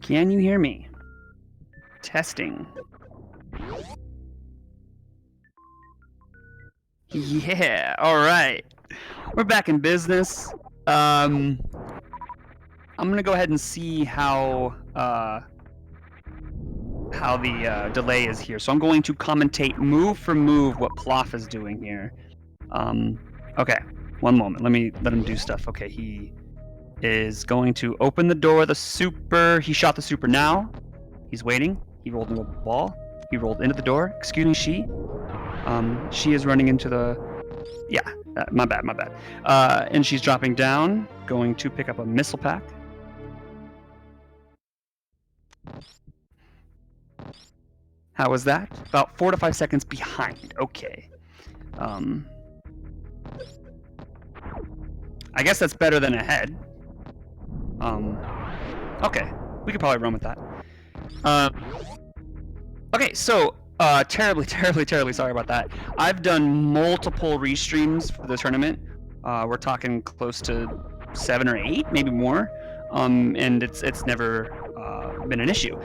Can you hear me? Testing. Yeah, all right. We're back in business. I'm gonna go ahead and see how the delay is here. So I'm going to commentate move for move what Plof is doing here. Okay, one moment. Let him do stuff. Okay, he is going to open the door. The super. He shot the super now. He's waiting. He rolled into a ball. He rolled into the door. Excuse me, she is running into the. Yeah, my bad. And she's dropping down, going to pick up a missile pack. How was that? About 4 to 5 seconds behind. Okay. I guess that's better than ahead. Okay, we could probably run with that. Okay, so terribly sorry about that. I've done multiple restreams for the tournament. We're talking close to 7 or 8, maybe more. And it's never been an issue.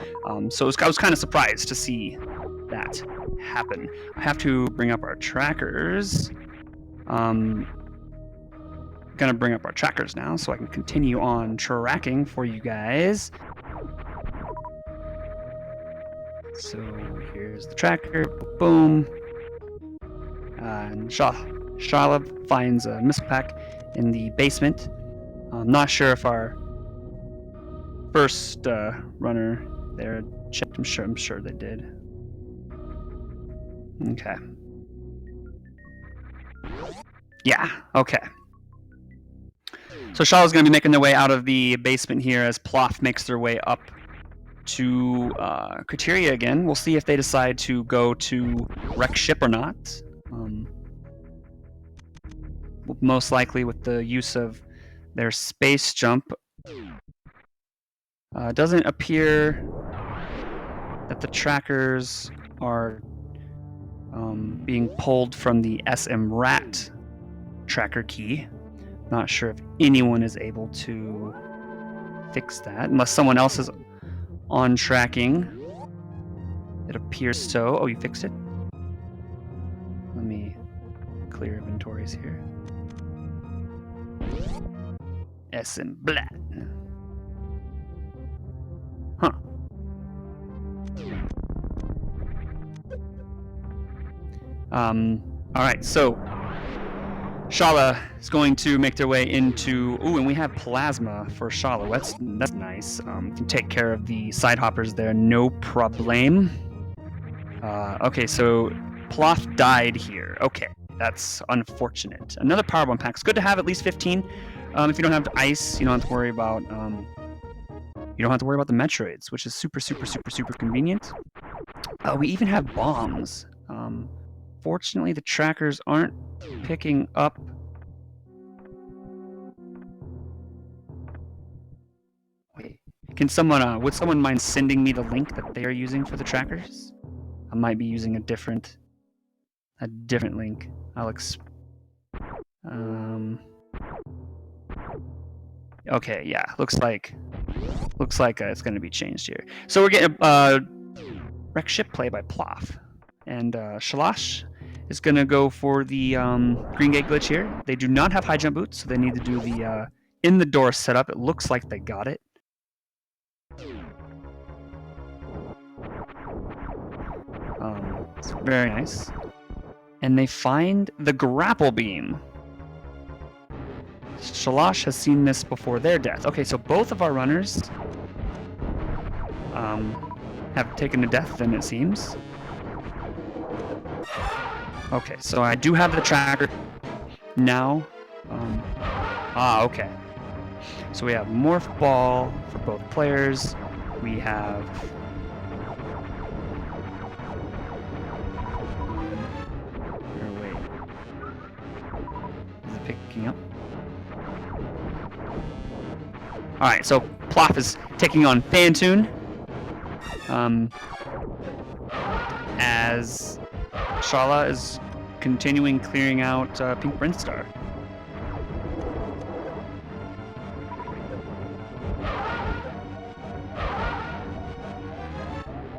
So I was kind of surprised to see that happen. I have to bring up our trackers. Gonna bring up our trackers now so I can continue on tracking for you guys. So here's the tracker. Boom. And Shala finds a missile pack in the basement. I'm not sure if our first runner there checked. I'm sure they did. Okay. Yeah. Okay. So Shala's going to be making their way out of the basement here as Plof makes their way up to criteria again. We'll see if they decide to go to wreck ship or not. Most likely with the use of their space jump. Doesn't appear that the trackers are being pulled from the SMRAT tracker key. Not sure if anyone is able to fix that, unless someone else is on tracking. It appears so. Oh, you fixed it? Let me clear inventories here. SMRAT. Huh. Alright, so Shala is going to make their way into... Ooh, and we have plasma for Shala. That's nice. Can take care of the side hoppers there, no problem. Okay, so Plof died here. Okay, that's unfortunate. Another power bomb pack. It's good to have at least 15. If you don't have ice, you don't have to worry about... you don't have to worry about the Metroids, which is super convenient. We even have bombs. Fortunately, the trackers aren't picking up. Wait, can someone? Would someone mind sending me the link that they are using for the trackers? I might be using a different link. Okay, yeah, looks like it's going to be changed here. So we're getting wreck ship play by Plof, and Shalash is going to go for the green gate glitch here. They do not have high jump boots, so they need to do the in the door setup. It looks like they got it. It's very nice. And they find the grapple beam. Shalash has seen this before their death. Okay, so both of our runners have taken a death, then it seems. Okay, so I do have the tracker now. Okay. So we have Morph Ball for both players. We have... wait. Is it picking up? Alright, so Plof is taking on Phantoon. As Shala is continuing clearing out Pink Brinstar.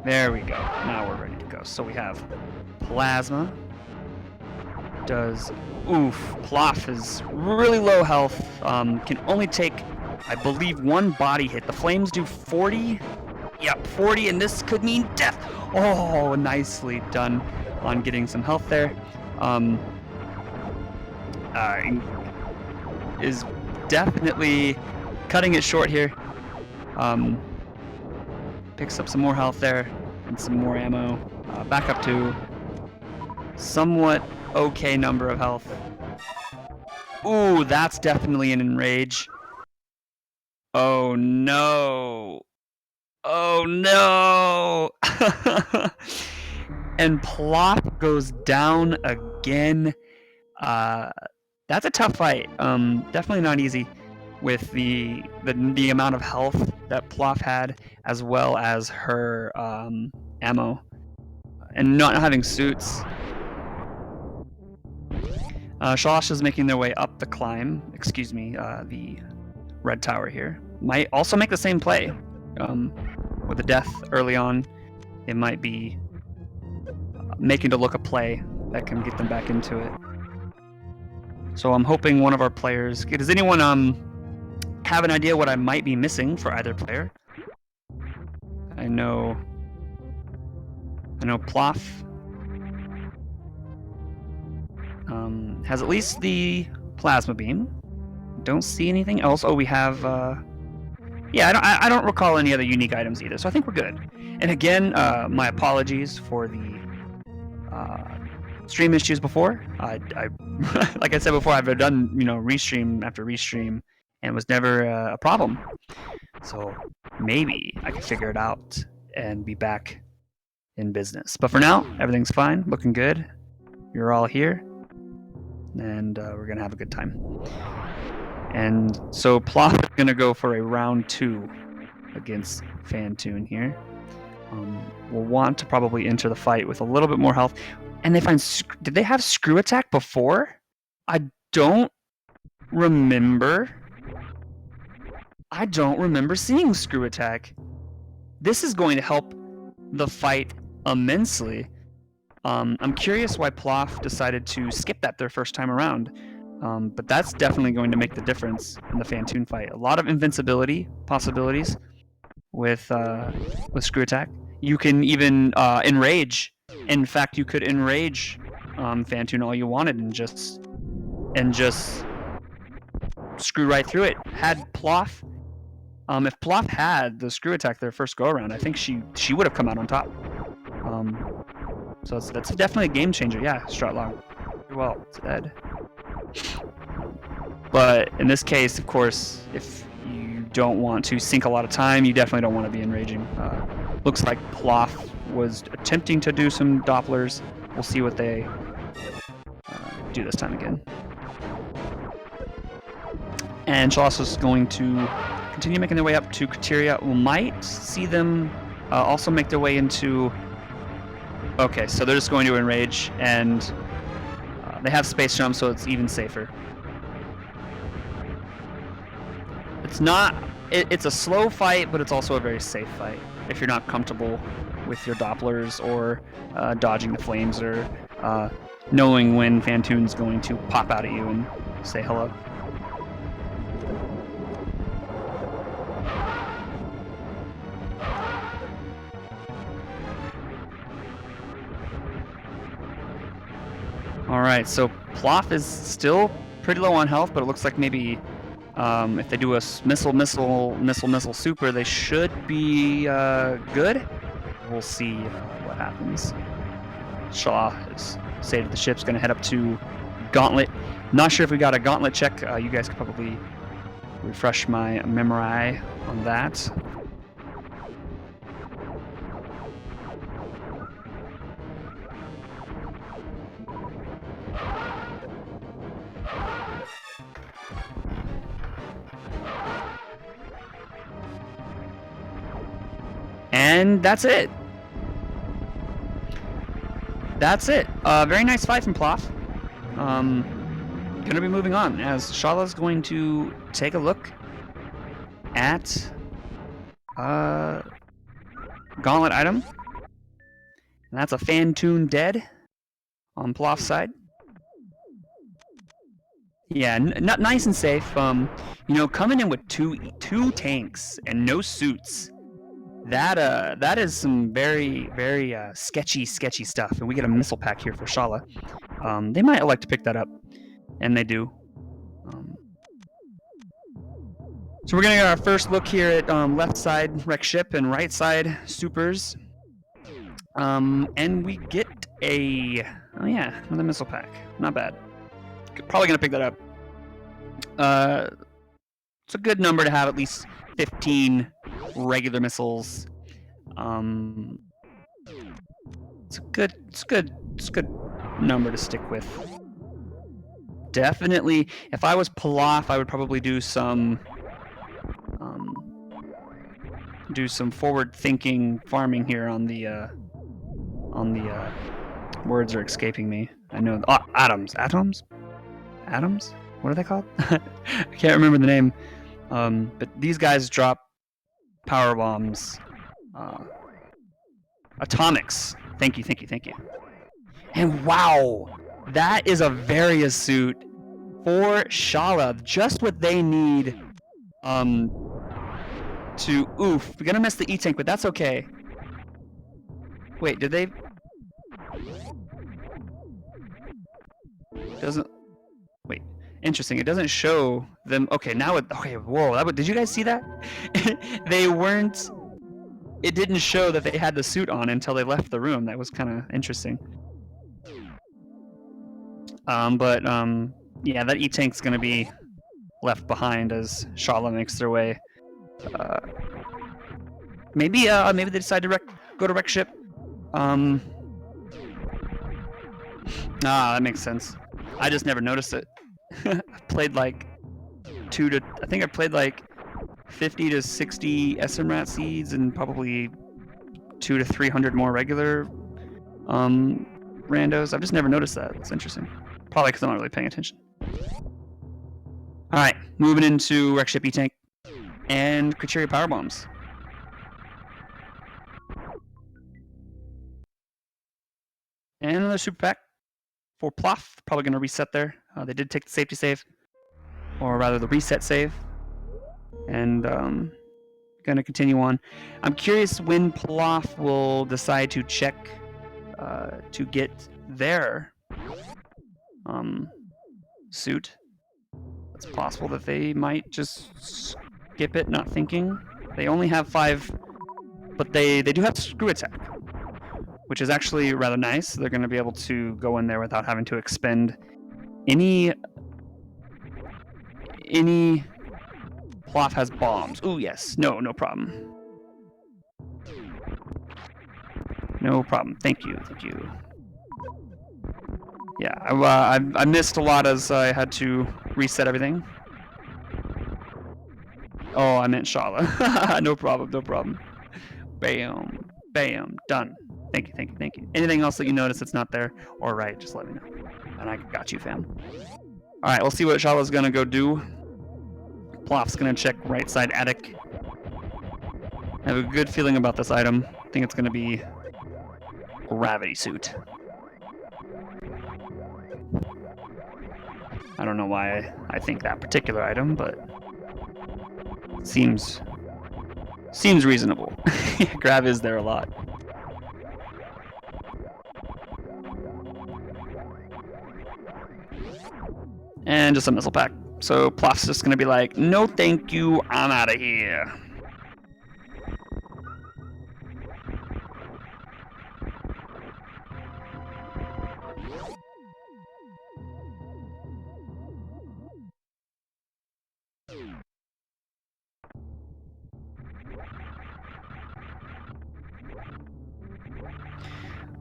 There we go. Now we're ready to go. So we have Plasma. Oof. Plof is really low health. Can only take, I believe, one body hit. The flames do 40. Yep, 40, and this could mean death. Oh, nicely done on getting some health there. Is definitely cutting it short here. Picks up some more health there and some more ammo. Back up to somewhat okay number of health. Ooh, that's definitely an enrage. Oh no. Oh no! And Plof goes down again. That's a tough fight. Definitely not easy with the amount of health that Plof had, as well as her ammo, and not having suits. Shalash is making their way up the climb. Excuse me, the red tower here. Might also make the same play. With a death early on, it might be making to look a play that can get them back into it. So I'm hoping one of our players... Does anyone have an idea what I might be missing for either player? I know Plof has at least the plasma beam. Don't see anything else. Oh, we have... yeah, I don't recall any other unique items either, so I think we're good. And again, my apologies for the stream issues before. I like I said before, I've done restream after restream, and it was never a problem. So maybe I can figure it out and be back in business. But for now, everything's fine, looking good. You're all here, and we're gonna have a good time. And so Plof is gonna go for a round 2 against Fantoon here. We'll want to probably enter the fight with a little bit more health. And they find, did they have Screw Attack before? I don't remember. I don't remember seeing Screw Attack. This is going to help the fight immensely. I'm curious why Plof decided to skip that their first time around. But that's definitely going to make the difference in the Fantoon fight. A lot of invincibility possibilities with Screw Attack. You can even enrage. In fact, you could enrage Fantoon all you wanted and just screw right through it. Had Plof, if Plof had the Screw Attack their first go around, I think she would have come out on top. So that's definitely a game changer. Yeah, Stratlog. Well, it's dead. But in this case, of course, if you don't want to sink a lot of time, you definitely don't want to be enraging. Looks like Plof was attempting to do some Dopplers. We'll see what they do this time again. And Shalashalska is going to continue making their way up to Kateria. We might see them also make their way into... Okay, so they're just going to enrage, and they have space jump, so it's even safer. It's not... It's a slow fight, but it's also a very safe fight if you're not comfortable with your Dopplers or dodging the flames or knowing when Fantoon's going to pop out at you and say hello. Alright, so Plof is still pretty low on health, but it looks like maybe if they do a missile super, they should be good. We'll see what happens. Shaw is saved the ship's going to head up to Gauntlet. Not sure if we got a Gauntlet check. You guys could probably refresh my memory on that. And that's it. That's it. Very nice fight from Plof. Gonna be moving on as Shala's going to take a look at Gauntlet item. And that's a Fantoon dead on Plof's side. Yeah, nice and safe. You know, coming in with two tanks and no suits. That is some very sketchy stuff, and we get a missile pack here for Shala. They might elect to pick that up, and they do. So we're gonna get our first look here at left side wreck ship and right side supers, and we get another missile pack. Not bad. Probably gonna pick that up. It's a good number to have, at least 15 regular missiles. It's a good number to stick with. Definitely, if I was Plof, I would probably do some forward-thinking farming here on the words are escaping me. I know atoms. What are they called? I can't remember the name. But these guys drop power bombs, atomics. Thank you. And wow, that is a Various suit for Shala. Just what they need. To oof. We're gonna miss the E-tank, but that's okay. Wait, did they? Doesn't. Wait. Interesting. It doesn't show them. Okay, now it. Okay, whoa. Did you guys see that? They weren't. It didn't show that they had the suit on until they left the room. That was kind of interesting. Yeah, that E-tank's gonna be left behind as Shala makes their way Maybe maybe they decide to go to wreck ship. That makes sense. I just never noticed it. I've played like I think I played like 50 to 60 SMRAT seeds and probably 200 to 300 more regular randos. I've just never noticed that. It's interesting. Probably because I'm not really paying attention. All right, moving into wreck ship E-tank and Criteria power bombs. And another super pack for Plof. Probably going to reset there. They did take the safety save, or rather the reset save. And going to continue on. I'm curious when Plof will decide to check to get their suit. It's possible that they might just skip it, not thinking. They only have 5, but they do have screw attack, which is actually rather nice. They're going to be able to go in there without having to expend any. Plof has bombs. Ooh, yes. No problem. No problem. Thank you. Thank you. Yeah, I missed a lot as I had to reset everything. Oh, I meant Shala. No problem. No problem. Bam. Bam. Done. Thank you. Thank you. Thank you. Anything else that you notice that's not there or right, just let me know. And I got you, fam. All right, we'll see what Shala's going to go do. Plof's going to check right side attic. I have a good feeling about this item. I think it's going to be gravity suit. I don't know why I think that particular item, but it seems reasonable. Grav is there a lot. And just a missile pack. So Plof's just gonna be like, no thank you, I'm out of here.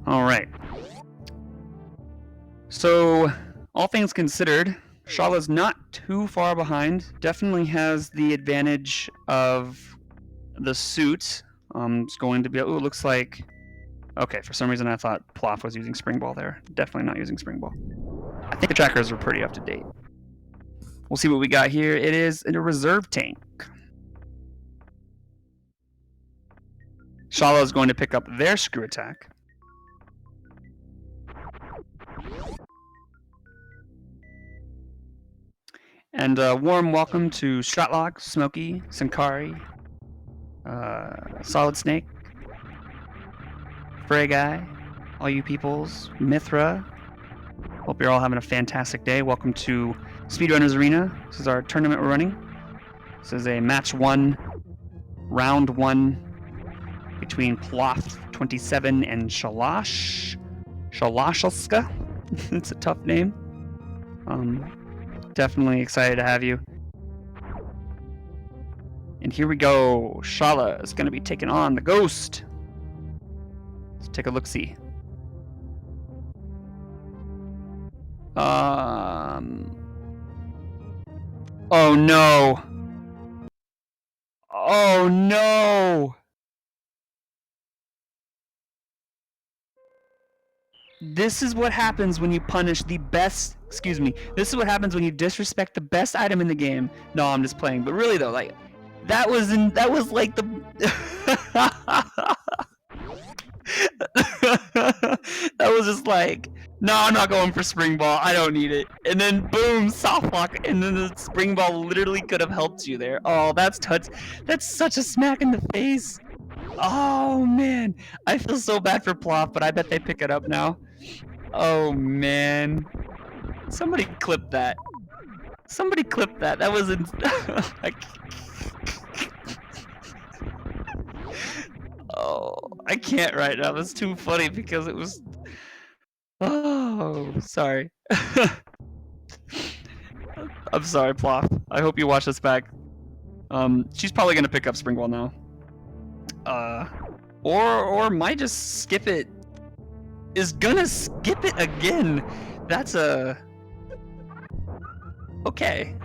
All right. So, all things considered, Shala's not too far behind. Definitely has the advantage of the suit. It's going to be. Oh, it looks like. Okay, for some reason I thought Plof was using Spring Ball there. Definitely not using Spring Ball. I think the trackers are pretty up to date. We'll see what we got here. It is in a reserve tank. Shala is going to pick up their screw attack. And a warm welcome to Stratlog, Smokey, Sankari, Solid Snake, Frey Guy, all you peoples, Mithra. Hope you're all having a fantastic day. Welcome to Speedrunners Arena. This is our tournament we're running. This is a match 1, round 1 between Plof27 and Shalashalska. It's a tough name. Definitely excited to have you. And here we go. Shala is going to be taking on the Ghost. Let's take a look-see. Oh no. Oh no. This is what happens when you punish the best, excuse me, this is what happens when you disrespect the best item in the game. No, I'm just playing, but really though, like, that was like the, that was just like, no, I'm not going for Spring Ball, I don't need it. And then boom, soft lock, and then the Spring Ball literally could have helped you there. Oh, that's such a smack in the face. Oh man, I feel so bad for Plof, but I bet they pick it up now. Oh man, somebody clip that. Somebody clip that. That was oh, I can't right now. That's too funny because it was. Oh, sorry. I'm sorry, Plof. I hope you watch this back. She's probably gonna pick up Spring Ball now. or might just skip it. Is gonna skip it again. That's a okay.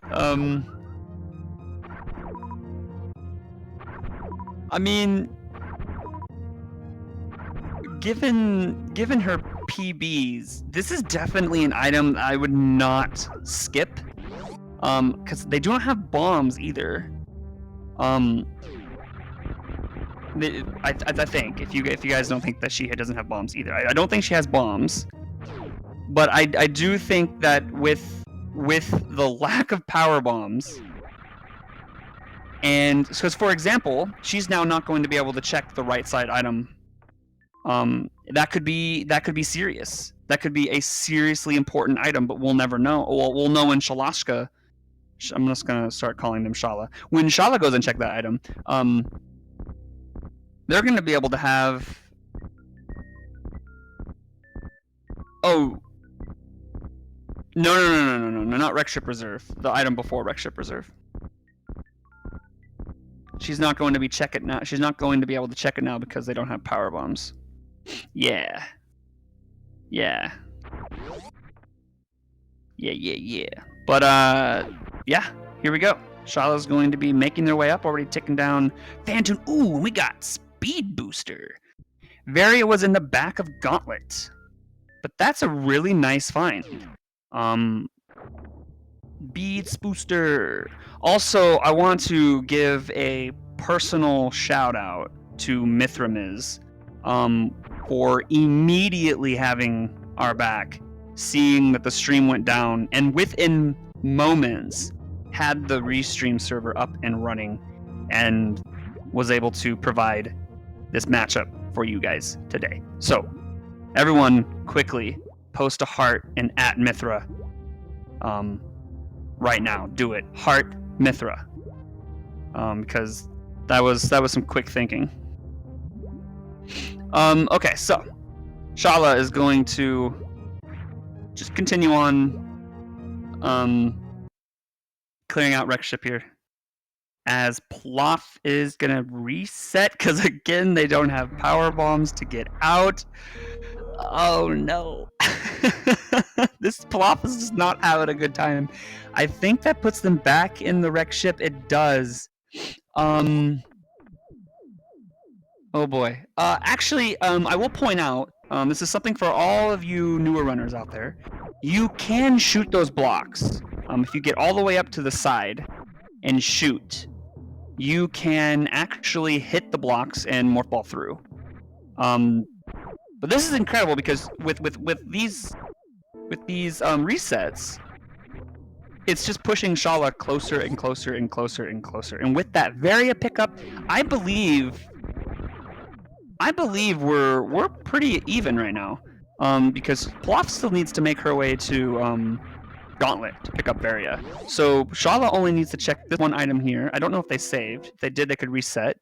I mean, given her PBs, this is definitely an item I would not skip. Because they do not have bombs either. I think if you guys don't think that she doesn't have bombs either, I don't think she has bombs. But I do think that with the lack of power bombs, and because for example, she's now not going to be able to check the right side item. That could be serious. That could be a seriously important item, but we'll never know. We'll know when Shalashalska. I'm just gonna start calling them Shala. When Shala goes and check that item, they're gonna be able to have. Oh. No, not Wreck Ship Reserve. The item before Wreck Ship Reserve. She's not going to be check it now. She's not going to be able to check it now because they don't have power bombs. Yeah. But yeah, here we go. Shala's going to be making their way up, already ticking down Phantom. Ooh, we got Speed Booster. Varia was in the back of Gauntlet. But that's a really nice find. Beats Booster. Also, I want to give a personal shout out to Mithramiz for immediately having our back, seeing that the stream went down, and within moments had the restream server up and running and was able to provide this matchup for you guys today. So everyone quickly post a heart and at Mithra right now. Do it. Heart Mithra. Because that was some quick thinking. Okay, so Shala is going to just continue on clearing out Wreck Ship here, as Plof is gonna reset because again they don't have power bombs to get out. Oh no. This Plof is just not having a good time. I think that puts them back in the Wreck Ship. It does. Oh boy. Actually, I will point out, this is something for all of you newer runners out there. You can shoot those blocks. If you get all the way up to the side and shoot, you can actually hit the blocks and morph ball through. But this is incredible because with these resets, it's just pushing Shala closer and closer and closer and closer. And with that Varia pickup, I believe we're pretty even right now. Because Plof still needs to make her way to Gauntlet to pick up Varia. So Shala only needs to check this one item here. I don't know if they saved. If they did, they could reset.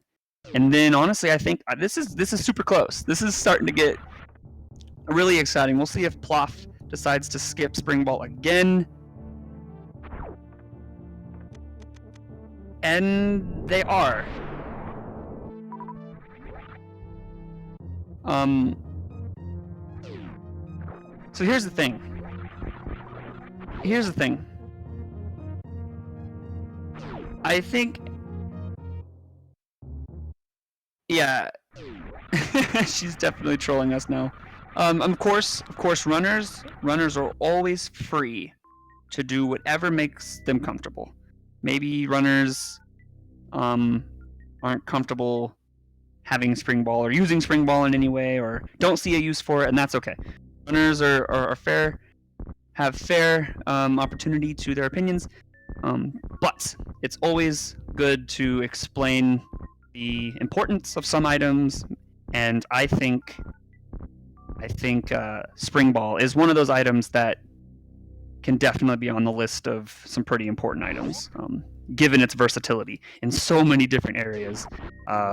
And then honestly, I think this is super close. This is starting to get really exciting. We'll see if Plof decides to skip Spring Ball again. And they are. So here's the thing. I think, yeah, she's definitely trolling us now. Of course, runners are always free to do whatever makes them comfortable. Maybe runners aren't comfortable having Spring Ball or using Spring Ball in any way, or don't see a use for it, and that's okay. Runners are fair, have fair opportunity to their opinions, but it's always good to explain the importance of some items, and I think Spring Ball is one of those items that can definitely be on the list of some pretty important items, given its versatility in so many different areas.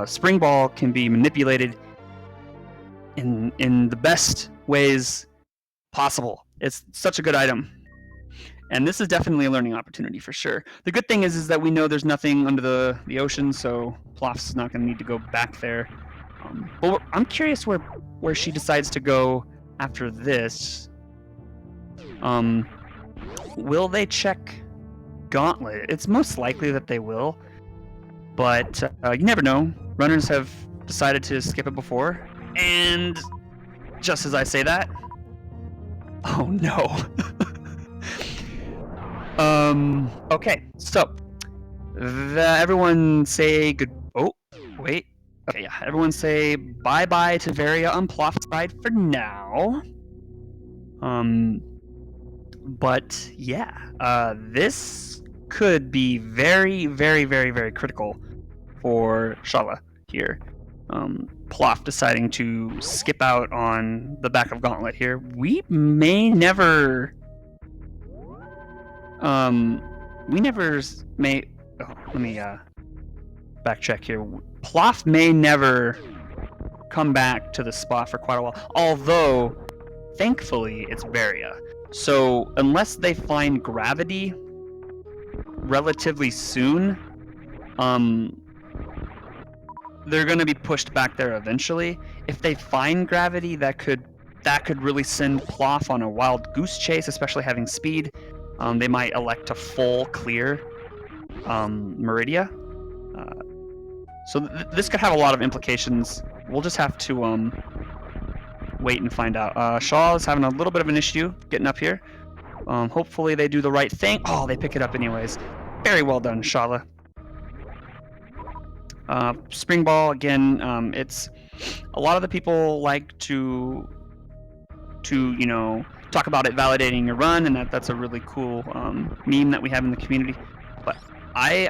Spring Ball can be manipulated in the best ways possible. It's such a good item. And this is definitely a learning opportunity for sure. The good thing is that we know there's nothing under the ocean, so Plof's not going to need to go back there. But I'm curious where she decides to go after this. Will they check Gauntlet? It's most likely that they will, but you never know. Runners have decided to skip it before, and just as I say that, oh no. Okay, so everyone say good. Oh, wait. Okay, yeah. Everyone say bye-bye to Varia on Plof's side for now. But yeah, this could be very, very, very, very critical for Shala here. Plof deciding to skip out on the back of Gauntlet here. We may never. We never may. Oh, let me backtrack here. Plof may never come back to the spot for quite a while. Although, thankfully, it's Varia. So unless they find gravity relatively soon, they're going to be pushed back there eventually. If they find gravity, that could really send Plof on a wild goose chase, especially having speed. They might elect to full clear Meridia. So this could have a lot of implications. We'll just have to wait and find out. Shaw is having a little bit of an issue getting up here. Hopefully they do the right thing. Oh, they pick it up anyways. Very well done, Shala. Spring Ball, again, it's a lot of the people like to you know, talk about it validating your run, and that's a really cool meme that we have in the community. But I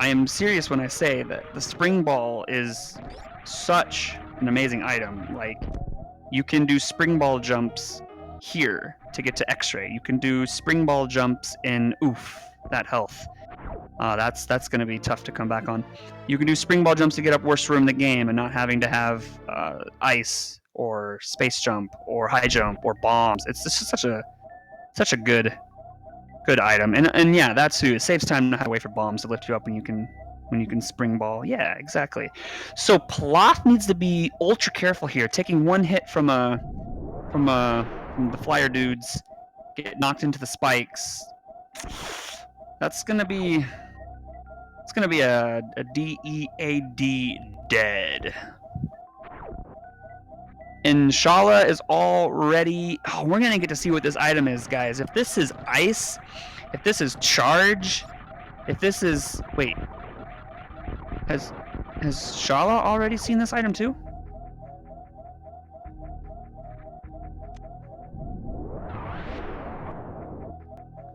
am serious when I say that the Spring Ball is such an amazing item. Like, you can do Spring Ball jumps here to get to X-ray. You can do Spring Ball jumps in that health. That's going to be tough to come back on. You can do Spring Ball jumps to get up worst room in the game and not having to have ice or space jump or high jump or bombs. It's just such a good item. And yeah, that's who it saves time not to wait for bombs to lift you up when you can Spring Ball. Yeah, exactly. So Plof needs to be ultra careful here, taking one hit from the flyer dudes, get knocked into the spikes. It's gonna be a DEAD dead. And Shala is already. Oh, we're gonna get to see what this item is, guys. If this is ice, if this is charge, if this is wait, has Shala already seen this item too?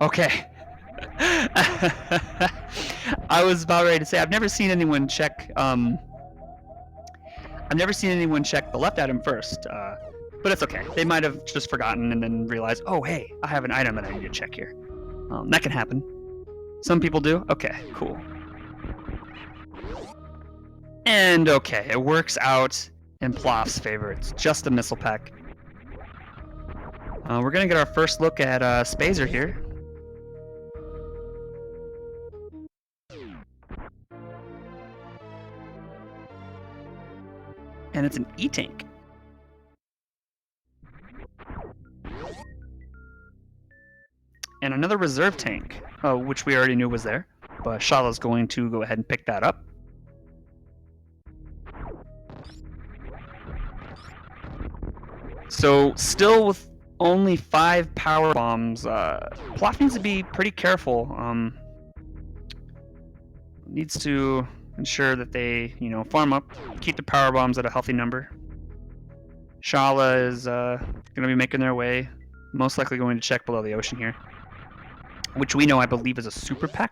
Okay. I was about ready to say I've never seen anyone check the left item first, but it's okay. They might have just forgotten and then realized, oh hey, I have an item that I need to check here. That can happen. Some people do. Okay, cool. And okay, it works out in Plof's favor. It's just a missile pack. We're gonna get our first look at Spazer here. And it's an E-tank. And another reserve tank, which we already knew was there, but Shala's going to go ahead and pick that up. So still with only 5 power bombs, Plof needs to be pretty careful. Needs to ensure that they, farm up, keep the power bombs at a healthy number. Shala is going to be making their way, most likely going to check below the ocean here, which we know, I believe, is a super pack.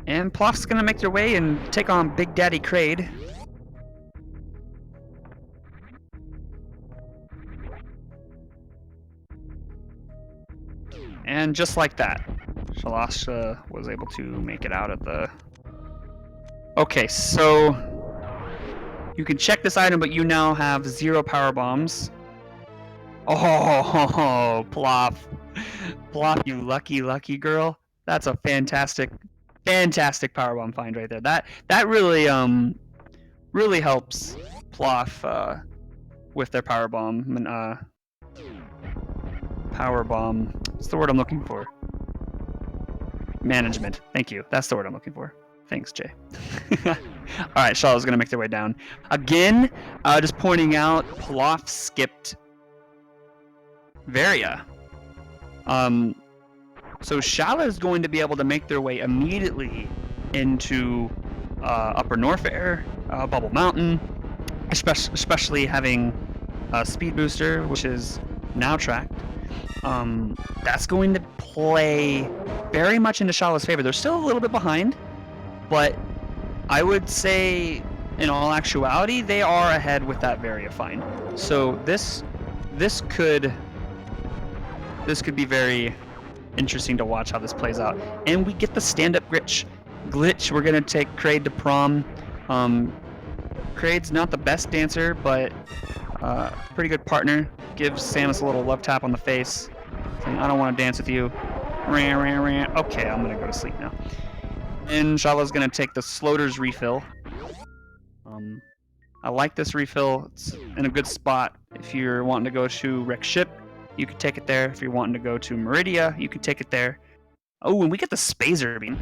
And Plof's going to make their way and take on Big Daddy Kraid. And just like that, Shalashalska was able to make it out of the... Okay, so you can check this item, but you now have 0 power bombs. Oh, Plof. Plof, you lucky girl. That's a fantastic powerbomb find right there. That really helps Plof with their powerbomb. Powerbomb. What's the word I'm looking for? Management. Thank you. That's the word I'm looking for. Thanks, Jay. All right, Shala's gonna make their way down again. Just pointing out, Plof skipped Varia. So Shala is going to be able to make their way immediately into Upper Norfair, Bubble Mountain, especially having a speed booster, which is now tracked. That's going to play very much into Shala's favor. They're still a little bit behind, but I would say, in all actuality, they are ahead with that Varia find. So this could be very interesting to watch how this plays out. And we get the stand-up glitch. We're gonna take Kraid to prom. Kraid's not the best dancer, but pretty good partner. Gives Samus a little love tap on the face, saying, "I don't want to dance with you." Okay, I'm gonna go to sleep now. And Shala's gonna take the Sloater's refill. I like this refill. It's in a good spot. If you're wanting to go to Wreck Ship, you could take it there. If you're wanting to go to Meridia, you could take it there. Oh, and we get the Spazer Beam.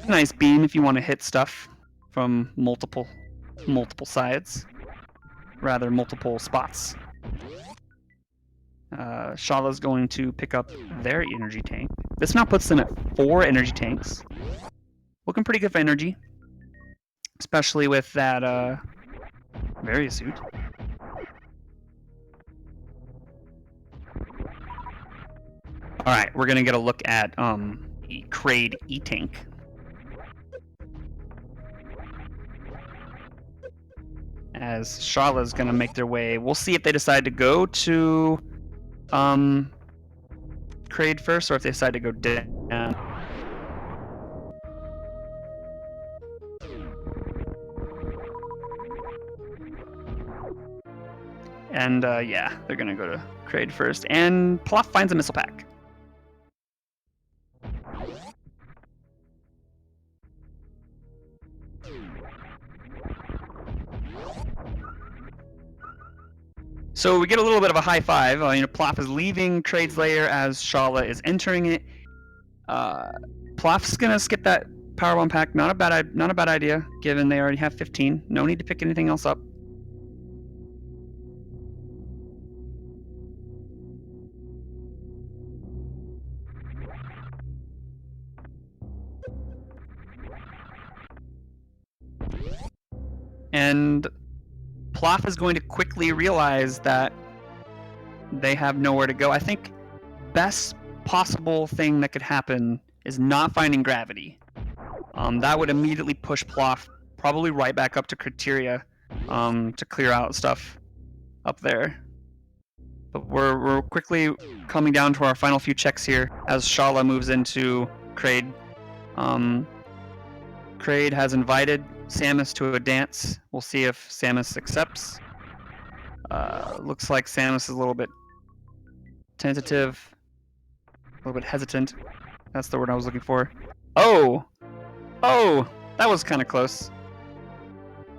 Nice beam if you want to hit stuff from multiple sides. Rather, multiple spots. Shala's going to pick up their energy tank. This now puts them at 4 energy tanks. Looking pretty good for energy. Especially with that Varia suit. Alright, we're gonna get a look at Kraid E-Tank. As Shala's gonna make their way. We'll see if they decide to go to Kraid first, or if they decide to go down. And yeah, they're gonna go to Kraid first. And Plof finds a missile pack. So we get a little bit of a high five. Plof is leaving Kraid's lair as Shala is entering it. Plof's gonna skip that powerbomb pack. Not a bad idea, given they already have 15. No need to pick anything else up. And Plof is going to quickly realize that they have nowhere to go. I think best possible thing that could happen is not finding gravity. That would immediately push Plof probably right back up to Criteria to clear out stuff up there. But we're quickly coming down to our final few checks here as Shala moves into Kraid. Kraid has invited Samus to a dance. We'll see if Samus accepts. Looks like Samus is a little bit tentative, a little bit hesitant. That's the word I was looking for. Oh, that was kind of close.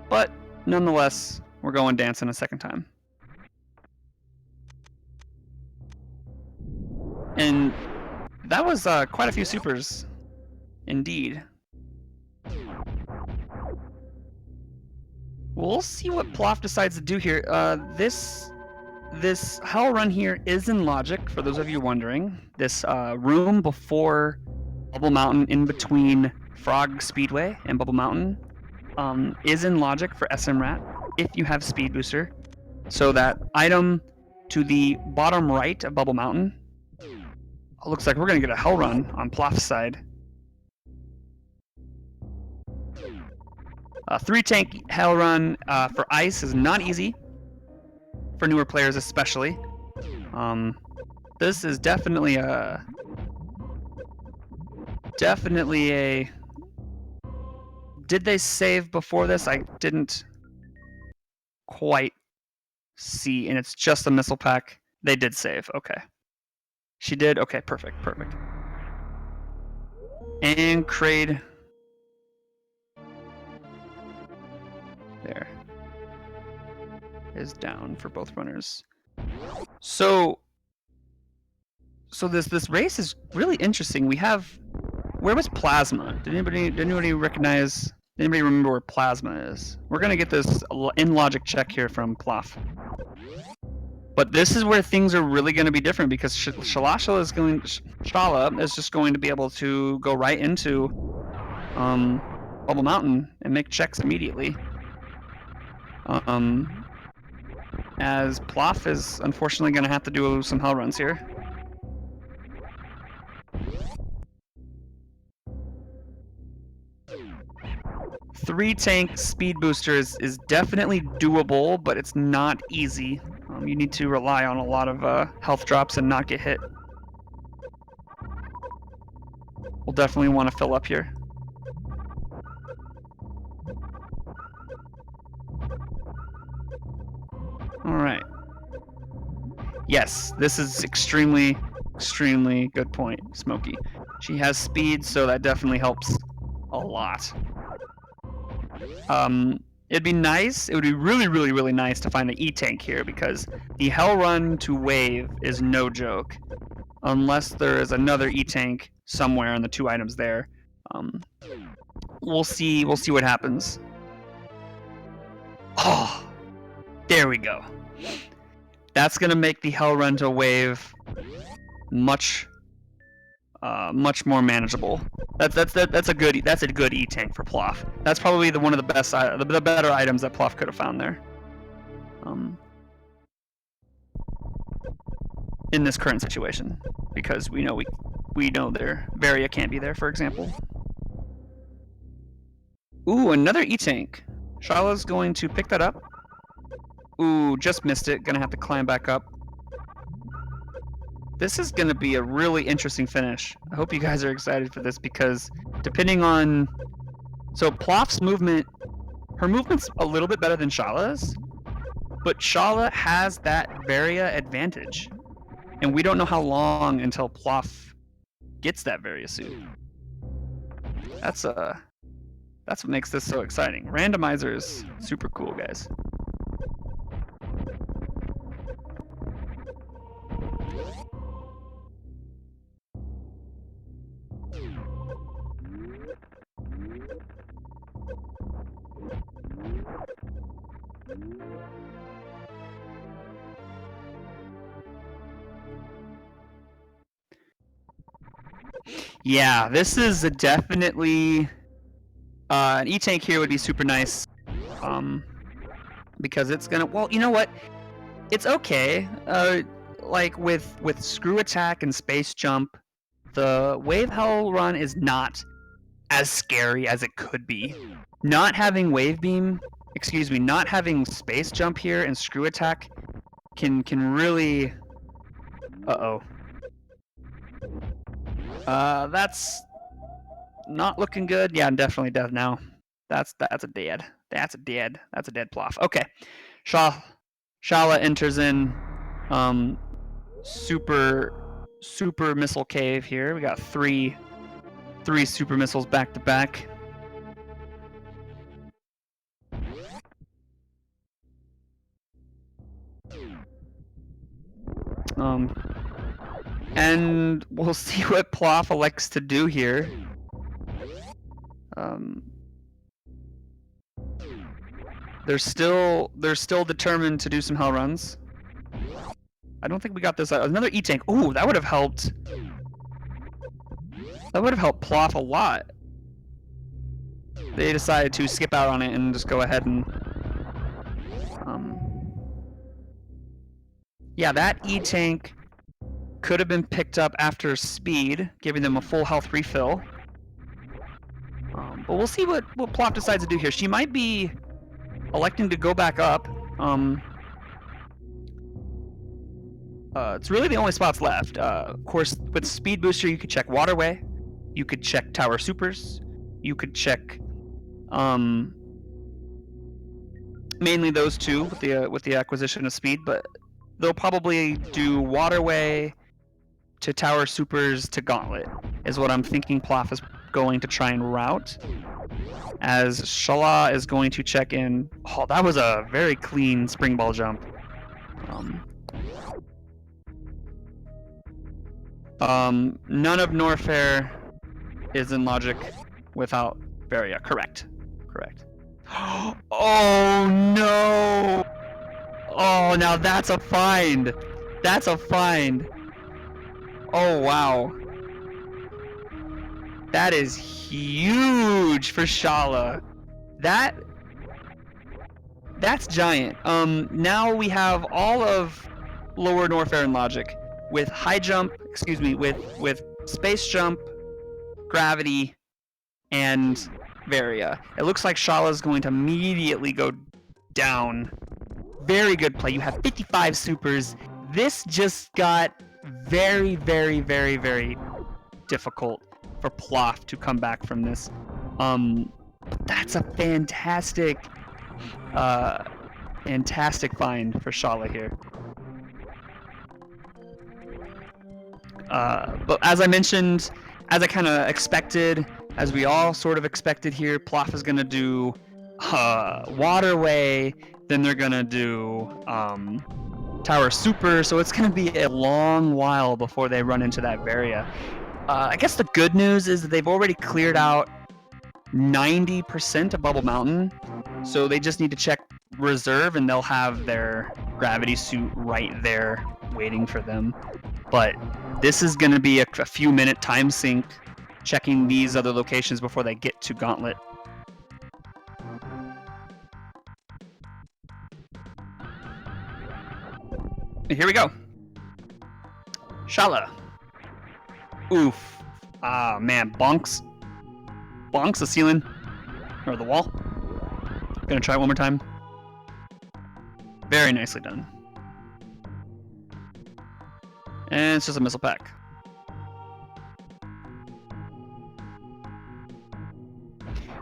But nonetheless, we're going dancing a second time. And that was quite a few supers, indeed. We'll see what Plof decides to do here. This hell run here is in logic, for those of you wondering. This room before Bubble Mountain, in between Frog Speedway and Bubble Mountain, is in logic for SMRAT if you have Speed Booster. So that item to the bottom right of Bubble Mountain, looks like we're going to get a hell run on Plof's side. 3-tank hell run for ice is not easy, for newer players especially. This is definitely a... Did they save before this? I didn't quite see, and it's just a missile pack. They did save. Okay. She did. Okay, perfect. And Kraid. There. Is down for both runners. So this race is really interesting. We have, where was Plasma? Did anybody recognize? Did anybody remember where Plasma is? We're gonna get this in logic check here from Plof. But this is where things are really going to be different, because Shala is just going to be able to go right into Bubble Mountain and make checks immediately. As Plof is unfortunately going to have to do some hell runs here. Three tank speed boosters is definitely doable, but it's not easy. You need to rely on a lot of health drops and not get hit. We'll definitely want to fill up here. Alright. Yes, this is extremely good point, Smokey. She has speed, so that definitely helps a lot. It'd be nice, it would be really nice to find the E-Tank here, because the Hell Run to Wave is no joke. Unless there is another E-Tank somewhere on the two items there. We'll see what happens. Oh, there we go. That's gonna make the Hell Run to Wave much more manageable. That's a good E-Tank for Plof. That's probably one of the best, the better items that Plof could have found there. In this current situation, because we know their Varia can't be there, for example. Ooh, another E-Tank. Shala's going to pick that up. Ooh, just missed it. Gonna have to climb back up. This is going to be a really interesting finish. I hope you guys are excited for this, because depending on... So Plof's movement, her movement's a little bit better than Shala's, but Shala has that Varia advantage. And we don't know how long until Plof gets that Varia suit. That's what makes this so exciting. Randomizer is super cool, guys. Yeah, this is definitely an E-Tank here would be super nice, because it's gonna, well, you know what, it's okay. Like with Screw Attack and Space Jump, the Wave Hell Run is not as scary as it could be. Not having Wave Beam, not having Space Jump here and Screw Attack can really, that's not looking good. Yeah, I'm definitely dead now. That's a dead. That's a dead Plof. Okay. Shala enters in super missile cave here. We got three super missiles back to back. And we'll see what Plof elects to do here. They're still determined to do some hell runs. I don't think we got this. Another E-Tank. Ooh, that would have helped. That would have helped Plof a lot. They decided to skip out on it and just go ahead and... Yeah, that E-Tank could have been picked up after speed, giving them a full health refill. But we'll see what Plof decides to do here. She might be electing to go back up. It's really the only spots left. Of course, with Speed Booster, you could check Waterway. You could check Tower Supers. You could check mainly those two with the acquisition of speed, but they'll probably do Waterway to Tower Supers to Gauntlet, is what I'm thinking Plof is going to try and route. As Shala is going to check in. Oh, that was a very clean spring ball jump. None of Norfair is in logic without Varia. Correct. Oh no! Oh, now that's a find. That's a find. Oh wow. That is huge for Shala. That's giant. Now we have all of lower Norfair in logic with high jump, excuse me, with space jump, gravity, and Varia. It looks like Shala is going to immediately go down. Very good play. You have 55 supers. This just got very, very, very, very difficult for Plof to come back from this. That's a fantastic find for Shala here. But as I mentioned, as I kind of expected, as we all sort of expected here, Plof is going to do Waterway, then they're going to do Tower Super, so it's going to be a long while before they run into that Varia. I guess the good news is that they've already cleared out 90% of Bubble Mountain, so they just need to check reserve and they'll have their gravity suit right there waiting for them. But this is going to be a few minute time sink checking these other locations before they get to Gauntlet. Here we go. Shala. Oof. Ah, man. Bonks the ceiling. Or the wall. Gonna try it one more time. Very nicely done. And it's just a missile pack.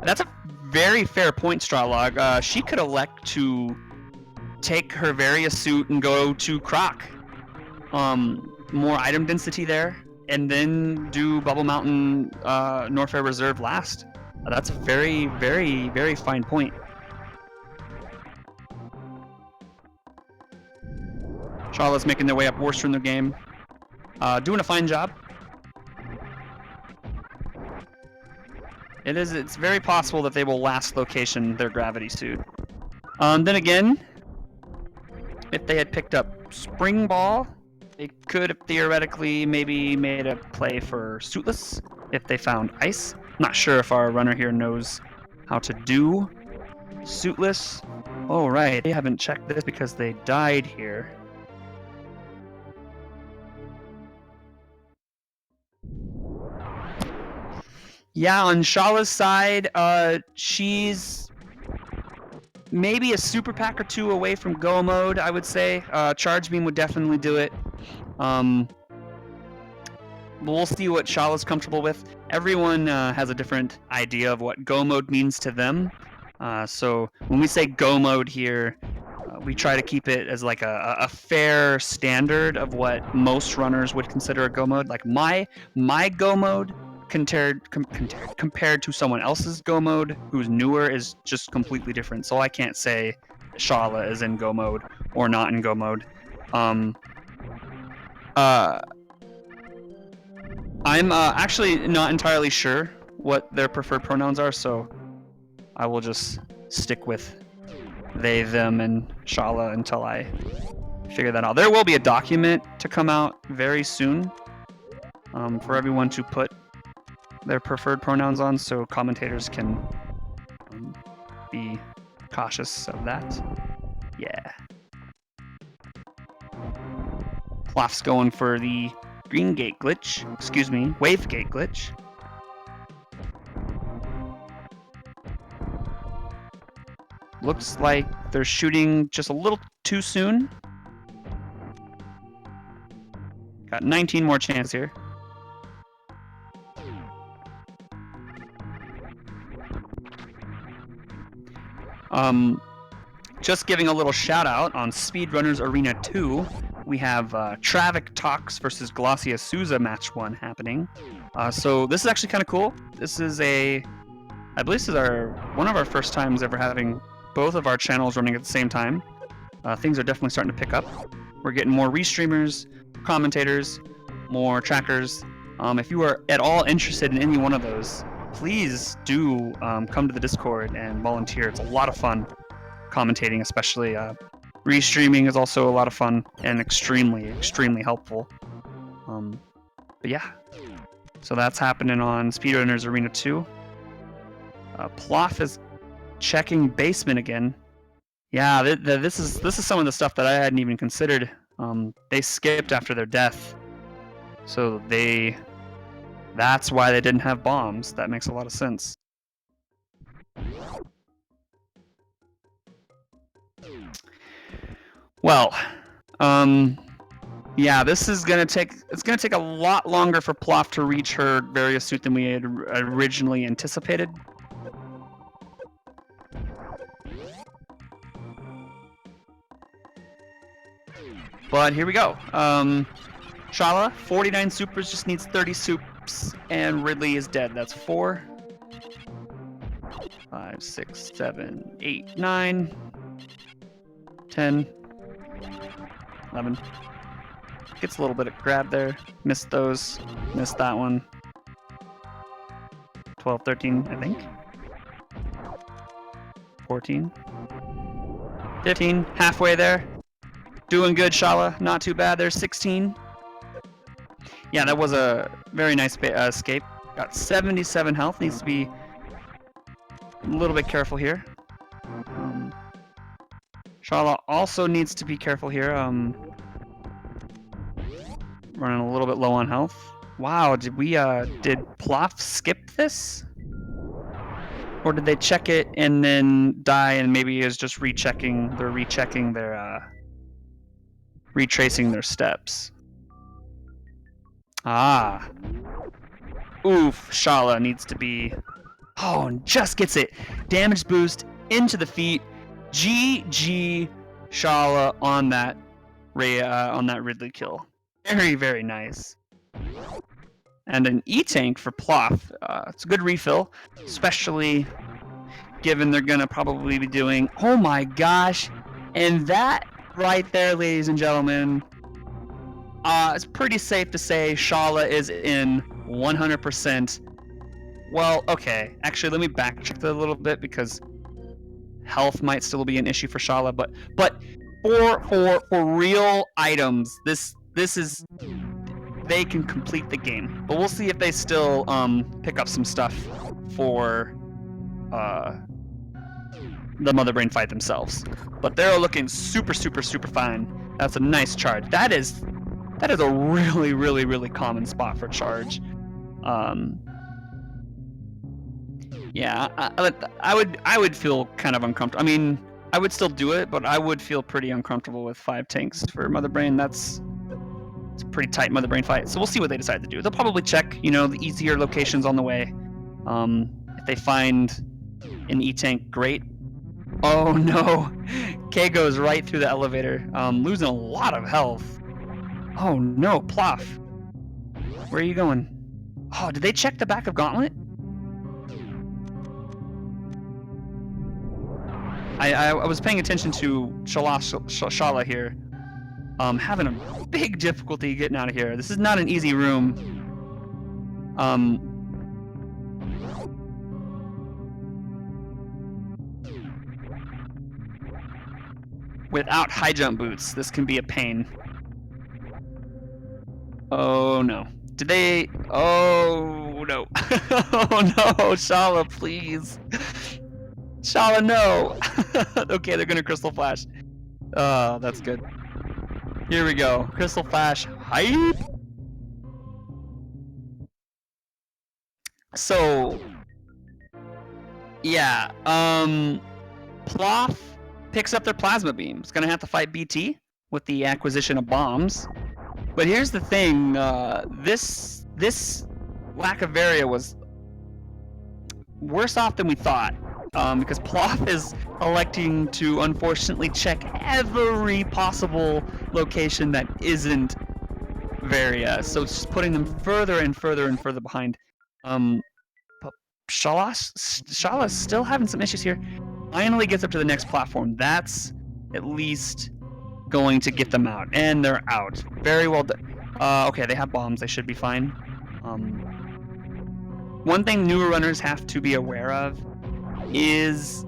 That's a very fair point, Strawlog. She could elect to take her Varia suit and go to Croc. More item density there, and then do Bubble Mountain Norfair Reserve last. That's a very, very, very fine point. Charlotte's making their way up worse from the game. Doing a fine job. It's very possible that they will last location their gravity suit. Then again, if they had picked up Spring Ball, they could have theoretically maybe made a play for Suitless if they found Ice. Not sure if our runner here knows how to do Suitless. Oh right, they haven't checked this because they died here. Yeah, on Shala's side, she's maybe a super pack or two away from go mode, I would say. Charge Beam would definitely do it. We'll see what Shala's comfortable with. Everyone has a different idea of what go mode means to them. So when we say go mode here, we try to keep it as like a fair standard of what most runners would consider a go mode. Like my go mode compared to someone else's go mode who's newer is just completely different. So I can't say Shala is in go mode or not in go mode. I'm actually not entirely sure what their preferred pronouns are, so I will just stick with they, them, and Shala until I figure that out. There will be a document to come out very soon for everyone to put their preferred pronouns on, so commentators can be cautious of that. Yeah. Plof's going for the green gate glitch. Excuse me, wave gate glitch. Looks like they're shooting just a little too soon. Got 19 more chances here. just giving a little shout out on Speedrunners Arena 2. We have Travik Talks versus Glossia Souza match 1 happening. So this is actually kind of cool. This is I believe this is one of our first times ever having both of our channels running at the same time. Things are definitely starting to pick up. We're getting more restreamers, commentators, more trackers. If you are at all interested in any one of those, please do come to the Discord and volunteer. It's a lot of fun commentating, especially. Restreaming is also a lot of fun and extremely, extremely helpful. But yeah, so that's happening on Speedrunners Arena 2. Plof is checking basement again. Yeah, this is some of the stuff that I hadn't even considered. They skipped after their death, so that's why they didn't have bombs. That makes a lot of sense. Well, yeah, this is gonna take a lot longer for Plof to reach her various suit than we had originally anticipated. But here we go. Shala, 49 supers, just needs 30 soups, and Ridley is dead. That's 4, 5, 6, 7, 8, 9, 10, 11. Gets a little bit of grab there. Missed those. Missed that one. 12, 13, I think. 14. 15. Halfway there. Doing good, Shala. Not too bad. There's 16. Yeah, that was a very nice escape. Got 77 health. Needs to be a little bit careful here. Shala also needs to be careful here. Running a little bit low on health. Wow, did Plof skip this? Or did they check it and then die and maybe is just retracing their steps? Ah. Oof, Shala needs to be... Oh, and just gets it. Damage boost into the feet. GG Shala on that Ridley kill. Very, very nice. And an E-tank for Plof. It's a good refill, especially given they're gonna probably be doing... Oh my gosh! And that right there, ladies and gentlemen, it's pretty safe to say Shala is in 100%. Well, okay. Actually, let me backtrack a little bit because health might still be an issue for Shala, but for real items, this is, they can complete the game. But we'll see if they still pick up some stuff for the Mother Brain fight themselves. But they're looking super, super, super fine. That's a nice charge. That is a really, really, really common spot for charge. Yeah, I would feel kind of uncomfortable. I mean, I would still do it, but I would feel pretty uncomfortable with 5 tanks for Mother Brain. It's a pretty tight Mother Brain fight. So we'll see what they decide to do. They'll probably check, the easier locations on the way. If they find an E-tank, great. Oh no, K goes right through the elevator, losing a lot of health. Oh no, Plof. Where are you going? Oh, did they check the back of Gauntlet? I was paying attention to Shala here. Having a big difficulty getting out of here. This is not an easy room. Without high jump boots, this can be a pain. Oh no. Did they... Oh no. Oh no, Shala, please. Shala, no! Okay, they're gonna Crystal Flash. Oh, that's good. Here we go. Crystal Flash. Hype! So... Yeah, Plof picks up their Plasma Beam. It's gonna have to fight BT with the acquisition of bombs. But here's the thing, this lack of area was worse off than we thought. Because Plof is electing to unfortunately check every possible location that isn't Varia. So it's just putting them further and further and further behind. But Shala's still having some issues here. Finally gets up to the next platform. That's at least going to get them out. And they're out. Very well done. Okay, they have bombs. They should be fine. One thing newer runners have to be aware of is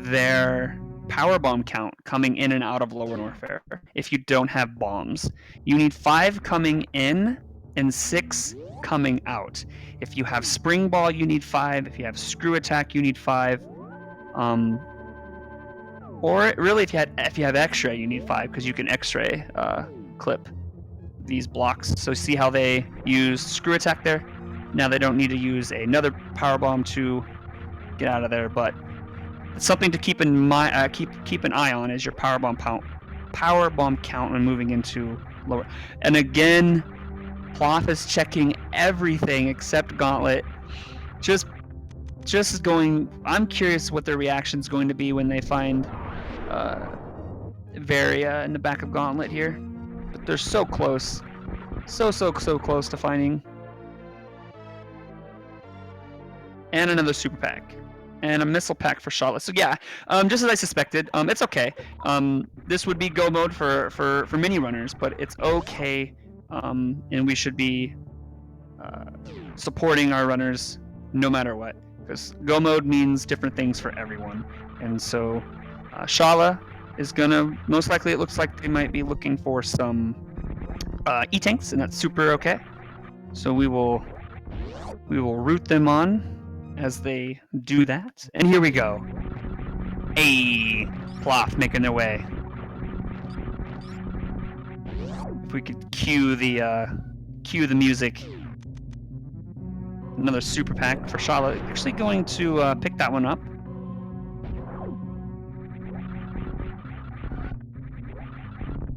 their power bomb count coming in and out of Lower Norfair. If you don't have bombs, you need 5 coming in and 6 coming out. If you have spring ball, you need 5. If you have screw attack, you need 5. Or really, if you have X-ray, you need 5 because you can X-ray clip these blocks. So see how they use screw attack there. Now they don't need to use another power bomb to get out of there, but it's something to keep in mind. Keep an eye on is your power bomb count when moving into lower. And again, Plof is checking everything except Gauntlet. Just going. I'm curious what their reaction is going to be when they find Varia in the back of Gauntlet here. But they're so close, so close to finding. And another super pack. And a missile pack for Charlotte. So yeah, just as I suspected, it's okay. This would be go mode for mini runners, but it's okay. And we should be supporting our runners no matter what, because go mode means different things for everyone. And so Shala is gonna, most likely it looks like they might be looking for some E-tanks, and that's super okay. So we will root them on as they do that. And here we go. Hey, Plof making their way. If we could cue the music. Another super pack for Shala. Actually going to pick that one up.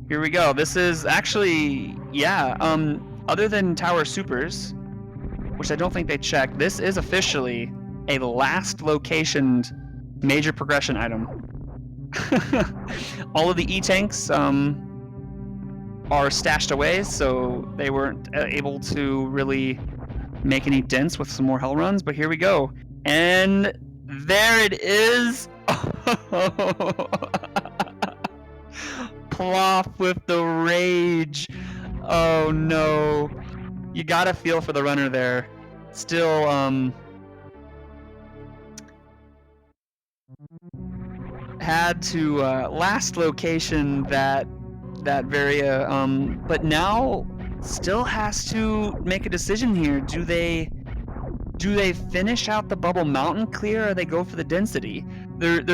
Here we go. This is actually, yeah, other than Tower Supers, which I don't think they checked, this is officially a last locationed major progression item. All of the E-tanks are stashed away, so they weren't able to really make any dents with some more hell runs, but here we go. And there it is! Plof with the rage! Oh no. You gotta feel for the runner there. Still, had to last location that Varia, but now still has to make a decision here. Do they finish out the Bubble Mountain clear, or they go for the density? There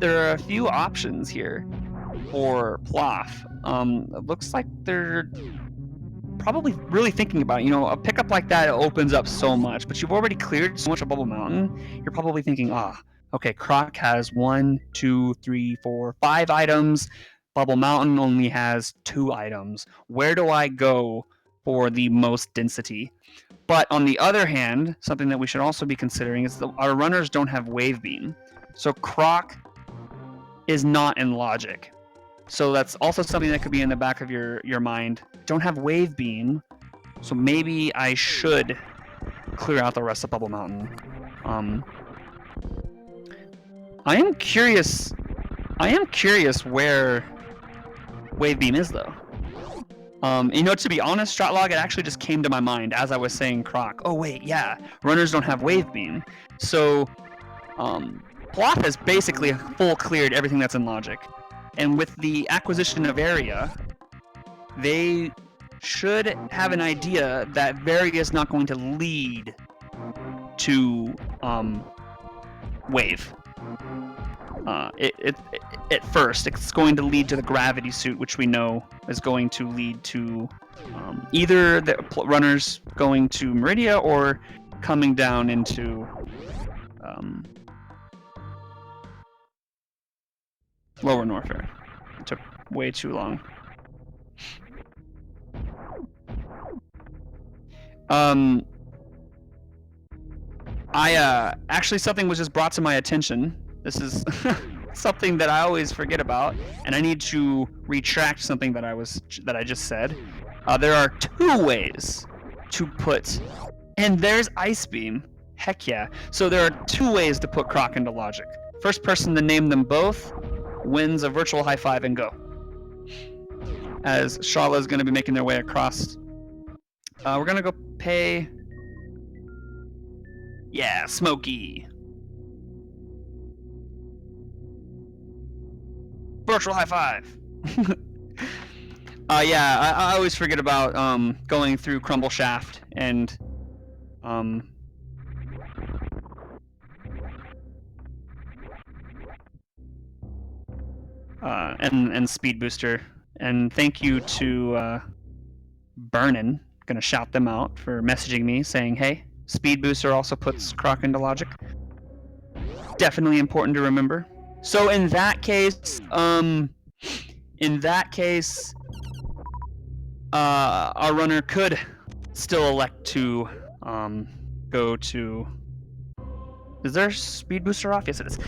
are a few options here for Plof. It looks like they're probably really thinking about it. You know, a pickup like that opens up so much, but you've already cleared so much of Bubble Mountain. You're probably thinking, okay, Croc has 1, 2, 3, 4, 5 items. Bubble Mountain only has 2 items. Where do I go for the most density? But on the other hand, something that we should also be considering is that our runners don't have Wave Beam. So Croc is not in logic. So that's also something that could be in the back of your mind. Don't have Wave Beam, so maybe I should clear out the rest of Bubble Mountain. I am curious where Wave Beam is, though. You know, to be honest, Stratlog, it actually just came to my mind as I was saying Croc. Oh wait, yeah, runners don't have Wave Beam. So Plof has basically full cleared everything that's in logic. And with the acquisition of Area, they should have an idea that Varia is not going to lead to Wave. At first, it's going to lead to the gravity suit, which we know is going to lead to either the runners going to Meridia or coming down into Lower Norfair. It took way too long. Actually, something was just brought to my attention. This is something that I always forget about, and I need to retract something that I just said. There are 2 ways to put, and there's Ice Beam. Heck yeah! So there are 2 ways to put Croc into logic. First person to name them both wins a virtual high five and go. As Shala is going to be making their way across, we're gonna go pay. Yeah, Smokey. Virtual high five. Yeah, I always forget about going through Crumble Shaft and Speed Booster. And thank you to Burnin. Gonna shout them out for messaging me saying, "Hey, Speed Booster also puts Croc into logic." Definitely important to remember. So in that case, our runner could still elect to go to. Is there Speed Booster off? Yes, it is.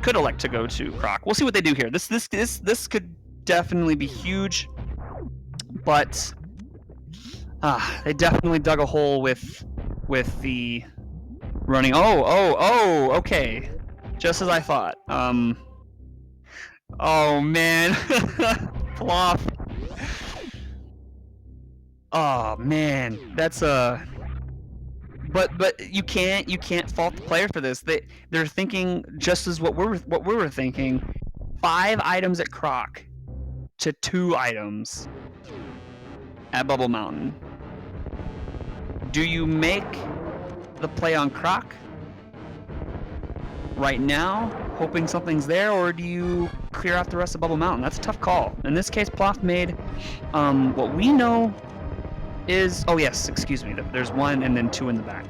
Could elect to go to Croc. We'll see what they do here. This could definitely be huge, but they definitely dug a hole with the running. Oh, okay. Just as I thought. Oh man, Plof. Oh man, that's But you can't fault the player for this. They're thinking just as what we were thinking. 5 items at Croc to 2 items at Bubble Mountain. Do you make the play on Croc right now, hoping something's there, or do you clear out the rest of Bubble Mountain? That's a tough call. In this case, Plof made what we know is, oh yes, excuse me, there's 1 and then 2 in the back.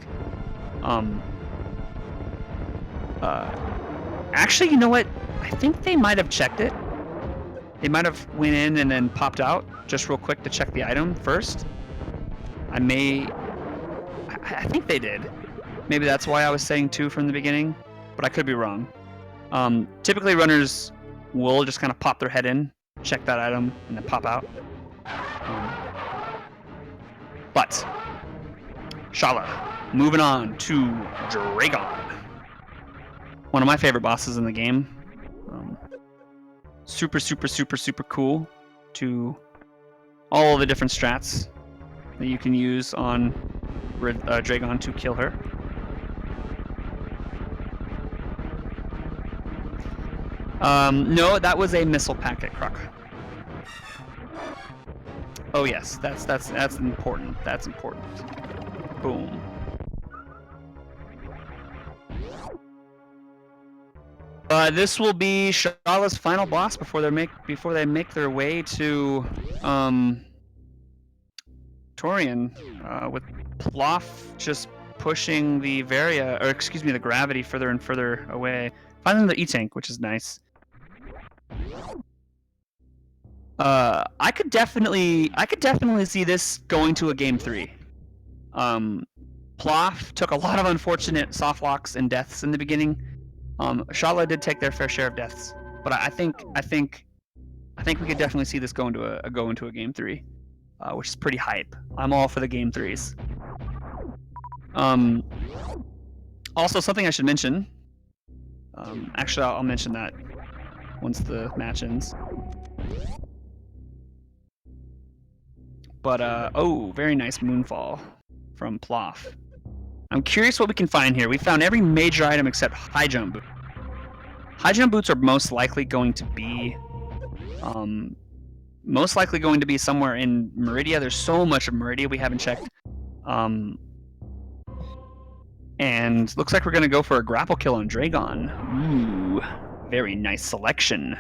Actually, you know what? I think they might have checked it. They might have went in and then popped out just real quick to check the item first. I think they did. Maybe that's why I was saying 2 from the beginning, but I could be wrong. Typically runners will just kind of pop their head in, check that item, and then pop out. But Shala, moving on to Dragon. One of my favorite bosses in the game. Super cool to all of the different strats that you can use on Dragon to kill her. No, that was a missile packet, Croc. Oh yes, that's important. That's important. Boom. This will be Shala's final boss before they make their way to Torian, with Plof just pushing the the gravity further and further away. Finally the E-Tank, which is nice. I could definitely see this going to a game 3. Plof took a lot of unfortunate soft locks and deaths in the beginning. Shala did take their fair share of deaths, but I think we could definitely see this go into a game 3, which is pretty hype. I'm all for the game 3s. Also, something I should mention. Actually, I'll mention that once the match ends. But oh, very nice Moonfall from Plof. I'm curious what we can find here. We found every major item except high jump boots. High jump boots are most likely going to be somewhere in Meridia. There's so much of Meridia we haven't checked. And looks like we're gonna go for a grapple kill on Dragon. Ooh, very nice selection.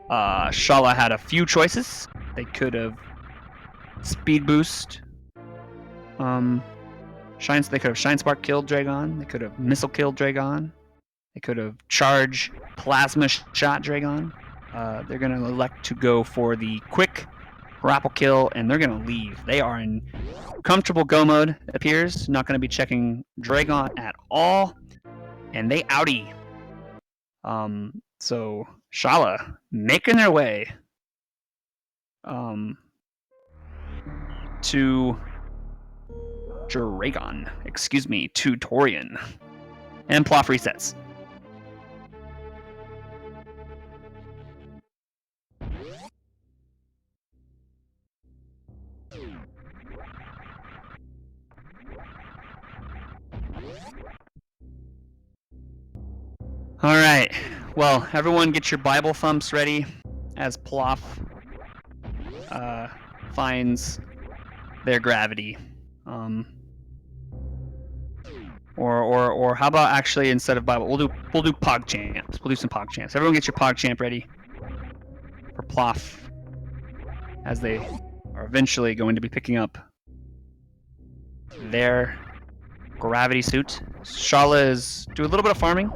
Shala had a few choices. They could have speed boost. They could have Shine Spark killed Dragon. They could have missile killed Dragon. They could have charge plasma shot Dragon. They're gonna elect to go for the quick grapple kill, and they're gonna leave. They are in comfortable go mode, it appears. Not gonna be checking Dragon at all, and they outie. So Shala making their way to Dragon. Excuse me, to Torian. And Plof resets. All right. Well, everyone get your Bible thumps ready as Plof finds their gravity. Or how about actually instead of Bible, we'll do Pog champs. We'll do some Pog champs. Everyone get your Pog champ ready for Plof as they are eventually going to be picking up their gravity suit. Shala is do a little bit of farming.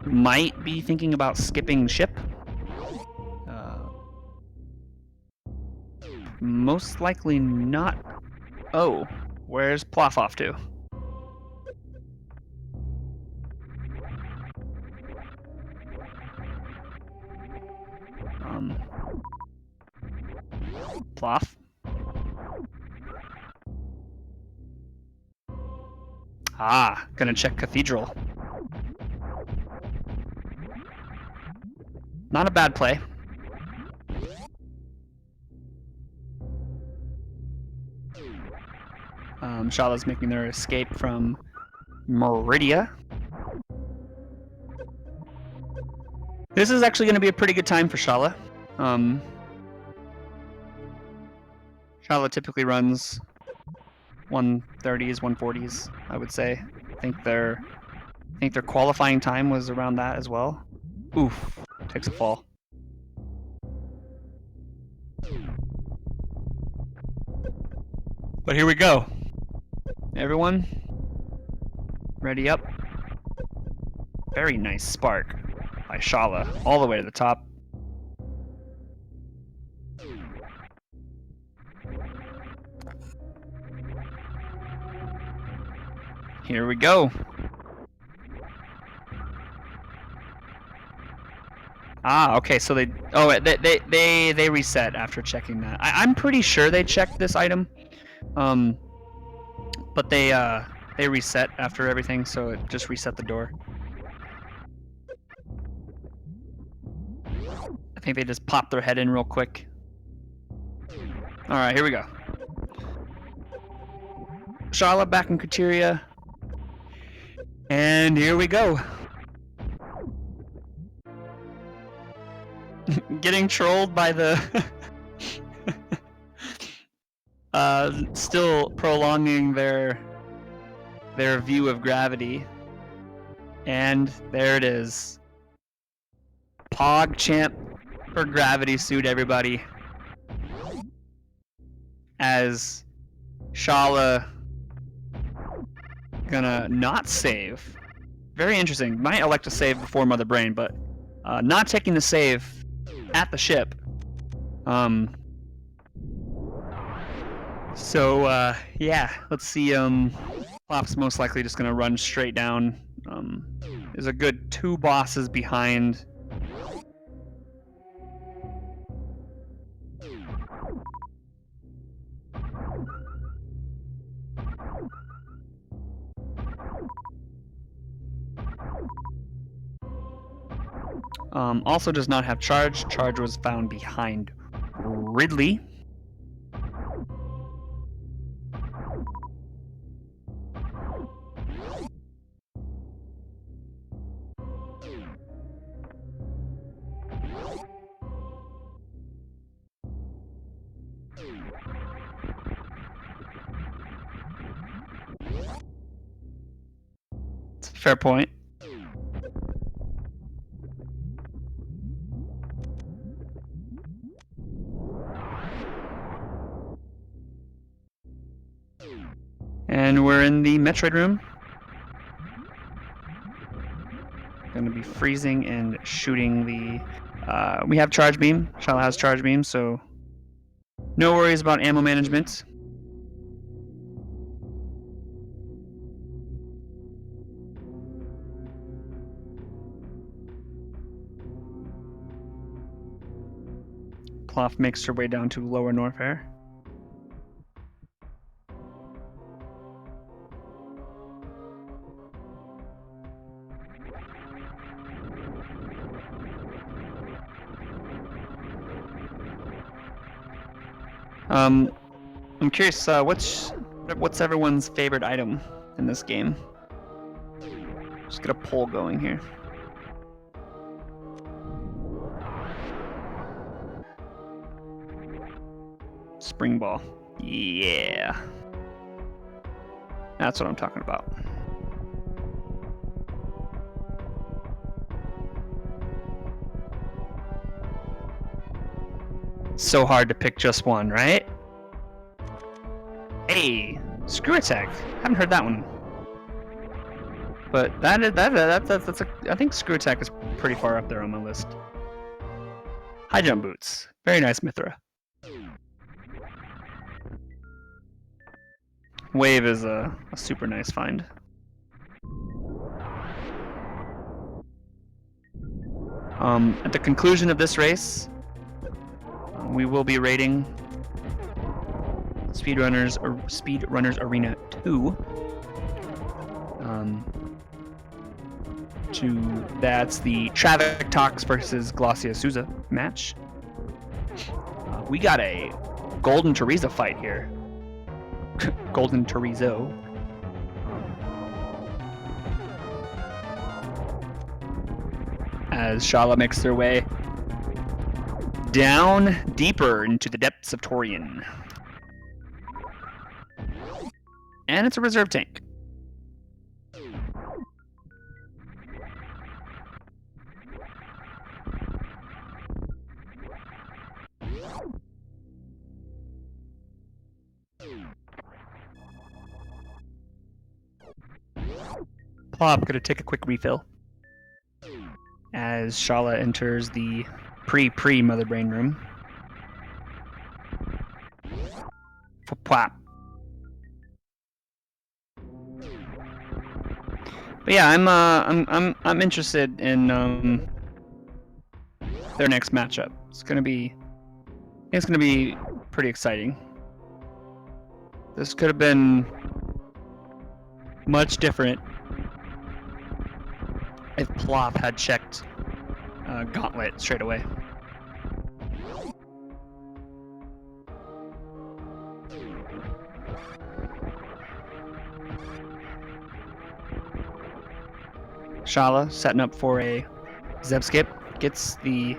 Might be thinking about skipping ship. Most likely not. Oh, where's Plof off to? Plof? Ah, gonna check Cathedral. Not a bad play. Shala's making their escape from Meridia. This is actually going to be a pretty good time for Shala. Shala typically runs 130s, 140s, I would say. I think their qualifying time was around that as well. Oof, takes a fall. But here we go. Everyone, ready up. Very nice spark by Shala, all the way to the top. Here we go. Ah, okay, so they reset after checking that. I'm pretty sure they checked this item. But they reset after everything, so it just reset the door. I think they just popped their head in real quick. All right, here we go. Shala back in Kateria. And here we go. Getting trolled by the still prolonging their view of gravity. And there it is. Pog champ for gravity suit, everybody. As Shala gonna not save. Very interesting. Might elect to save before Mother Brain, but not taking the save at the ship. So yeah, let's see. Plop's most likely just gonna run straight down. There's a good 2 bosses behind. Also does not have charge. Charge was found behind Ridley. It's a fair point. And we're in the Metroid room. Going to be freezing and shooting the... we have charge beam. Shala has charge beam, so no worries about ammo management. Plof makes her way down to Lower Norfair. I'm curious, what's everyone's favorite item in this game? Just get a poll going here. Spring ball. Yeah. That's what I'm talking about. So hard to pick just one, right? Hey, screw attack. Haven't heard that one. But I think screw attack is pretty far up there on my list. High jump boots. Very nice Mithra. Wave is a super nice find. At the conclusion of this race, we will be rating Speedrunners Arena 2. That's the Traffic Talks versus Glossier Souza match. We got a Golden Teresa fight here. Golden Terizo. As Shala makes their way down deeper into the depths of Torian. And it's a reserve tank. Plop gonna take a quick refill as Shala enters the pre Mother Brain room. Plop. But yeah, I'm interested in their next matchup. It's gonna be pretty exciting. This could have been much different if Plof had checked Gauntlet straight away. Shala setting up for a Zeb skip, gets the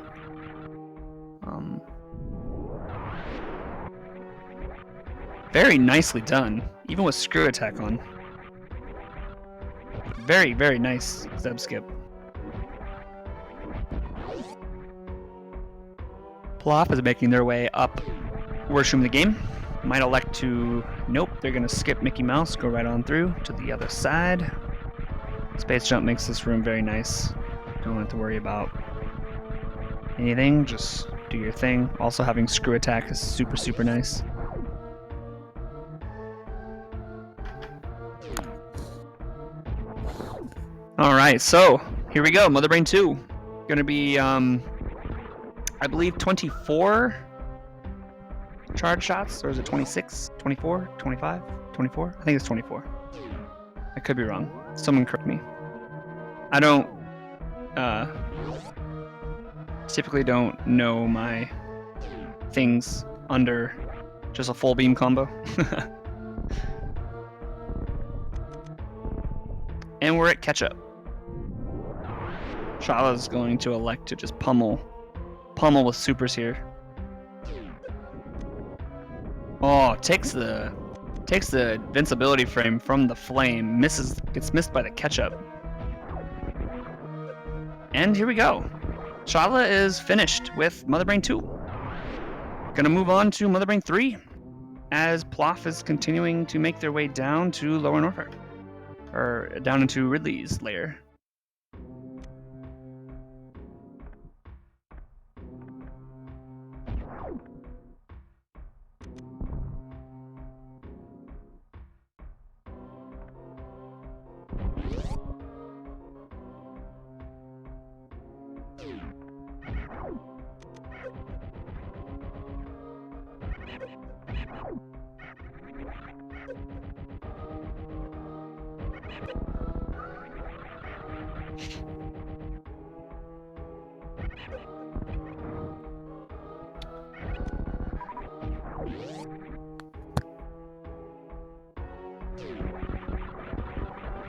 very nicely done, even with screw attack on. Very, very nice Zeb skip. Plof is making their way up worst room of the game. Might elect to... Nope, they're going to skip Mickey Mouse, go right on through to the other side. Space jump makes this room very nice. Don't have to worry about anything, just do your thing. Also having screw attack is super, super nice. Alright, so here we go, Mother Brain 2. Gonna be, I believe 24 charge shots, or is it 26, 24, 25, 24? I think it's 24. I could be wrong. Someone correct me. I don't, typically don't know my things under just a full beam combo. And we're at catch up. Shala's going to elect to just pummel with supers here. Oh, takes the invincibility frame from the flame, gets missed by the catch-up. And here we go. Shala is finished with Mother Brain 2. Gonna move on to Mother Brain 3, as Plof is continuing to make their way down to Lower Norfolk, or down into Ridley's lair.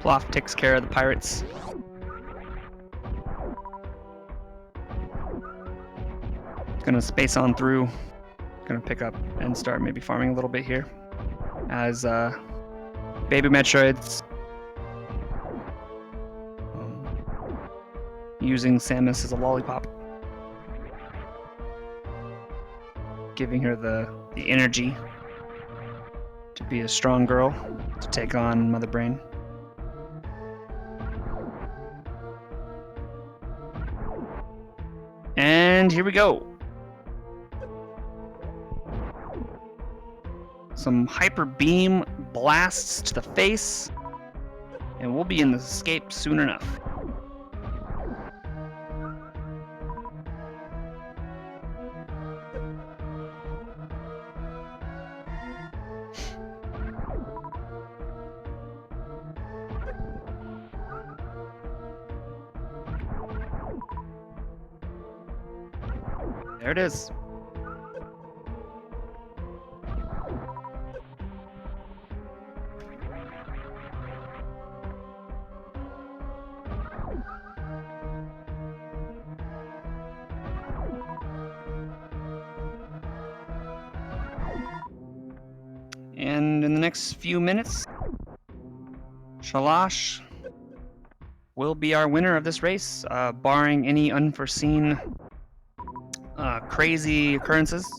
Plof takes care of the pirates. Gonna space on through. Gonna pick up and start maybe farming a little bit here. As baby Metroids using Samus as a lollipop. Giving her the energy to be a strong girl, to take on Mother Brain. And here we go. Some hyper beam blasts to the face, and we'll be in the escape soon enough. There it is. And in the next few minutes, Shalash will be our winner of this race, barring any unforeseen crazy occurrences.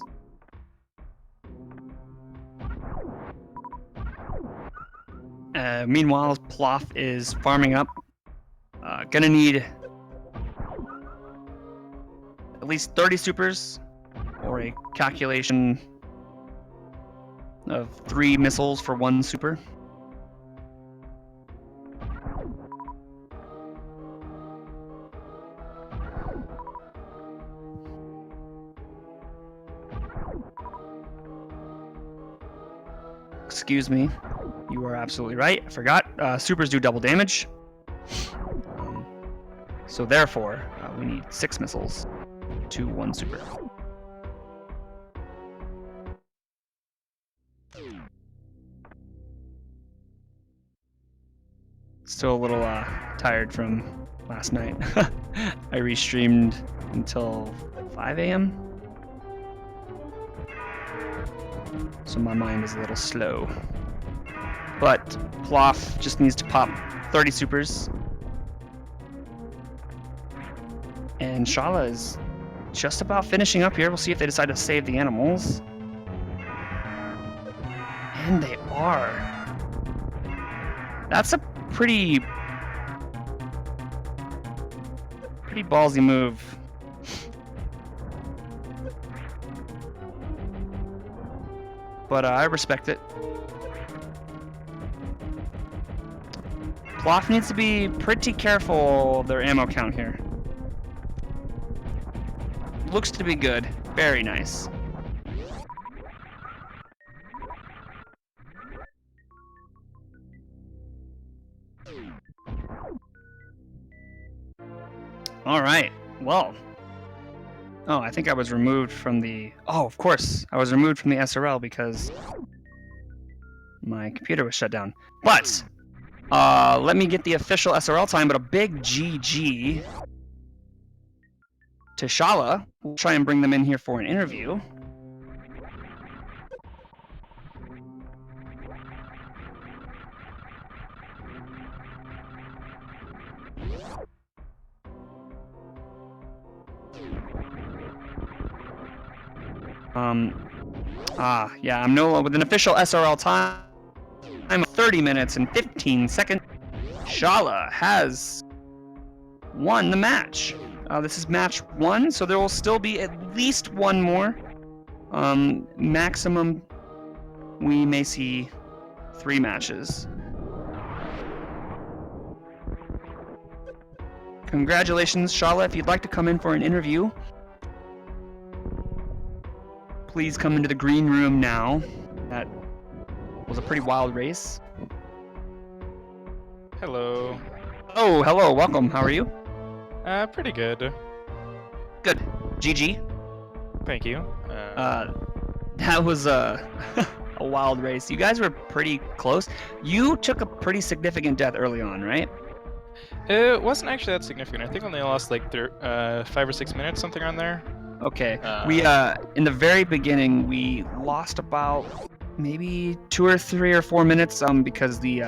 Meanwhile, Plof is farming up. Gonna need at least 30 supers, or a calculation of 3 missiles for 1 super. Excuse me, you are absolutely right. I forgot. Supers do double damage. So therefore, we need 6 missiles to 1 super. Still a little tired from last night. I restreamed until 5 a.m. So my mind is a little slow. But Plof just needs to pop 30 supers. And Shala is just about finishing up here. We'll see if they decide to save the animals. And they are. That's a pretty ballsy move. But I respect it. Plof needs to be pretty careful of their ammo count here. Looks to be good. Very nice. Alright, well. Oh, I think I was removed from the... Oh, of course. I was removed from the SRL because my computer was shut down. But, let me get the official SRL time, but a big GG to Shala. We'll try and bring them in here for an interview. Yeah, I'm with an official SRL time. I'm 30 minutes and 15 seconds. Shala has won the match. This is match 1, so there will still be at least 1 more. Maximum, we may see 3 matches. Congratulations, Shala. If you'd like to come in for an interview, please come into the green room now. That was a pretty wild race. Hello. Oh, hello. Welcome. How are you? Pretty good. Good. GG. Thank you. That was a a wild race. You guys were pretty close. You took a pretty significant death early on, right? It wasn't actually that significant. I think I only lost like 5 or 6 minutes, something around there. Okay. We in the very beginning we lost about maybe 2 or 3 or 4 minutes because the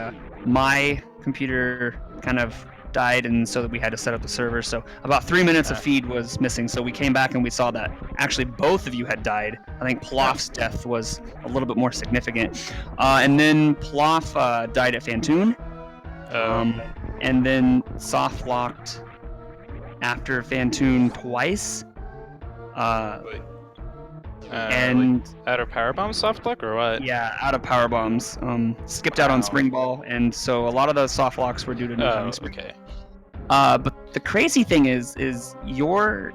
my computer kind of died, and so we had to set up the server. So about 3 minutes of feed was missing. So we came back and we saw that actually both of you had died. I think Plof's death was a little bit more significant, and then Plof died at Fantoon, and then soft locked after Fantoon twice. And like out of power bomb soft lock or what? Yeah, out of power bombs. Skipped out on spring ball, and so a lot of the soft locks were due to no spring. Okay. But the crazy thing is your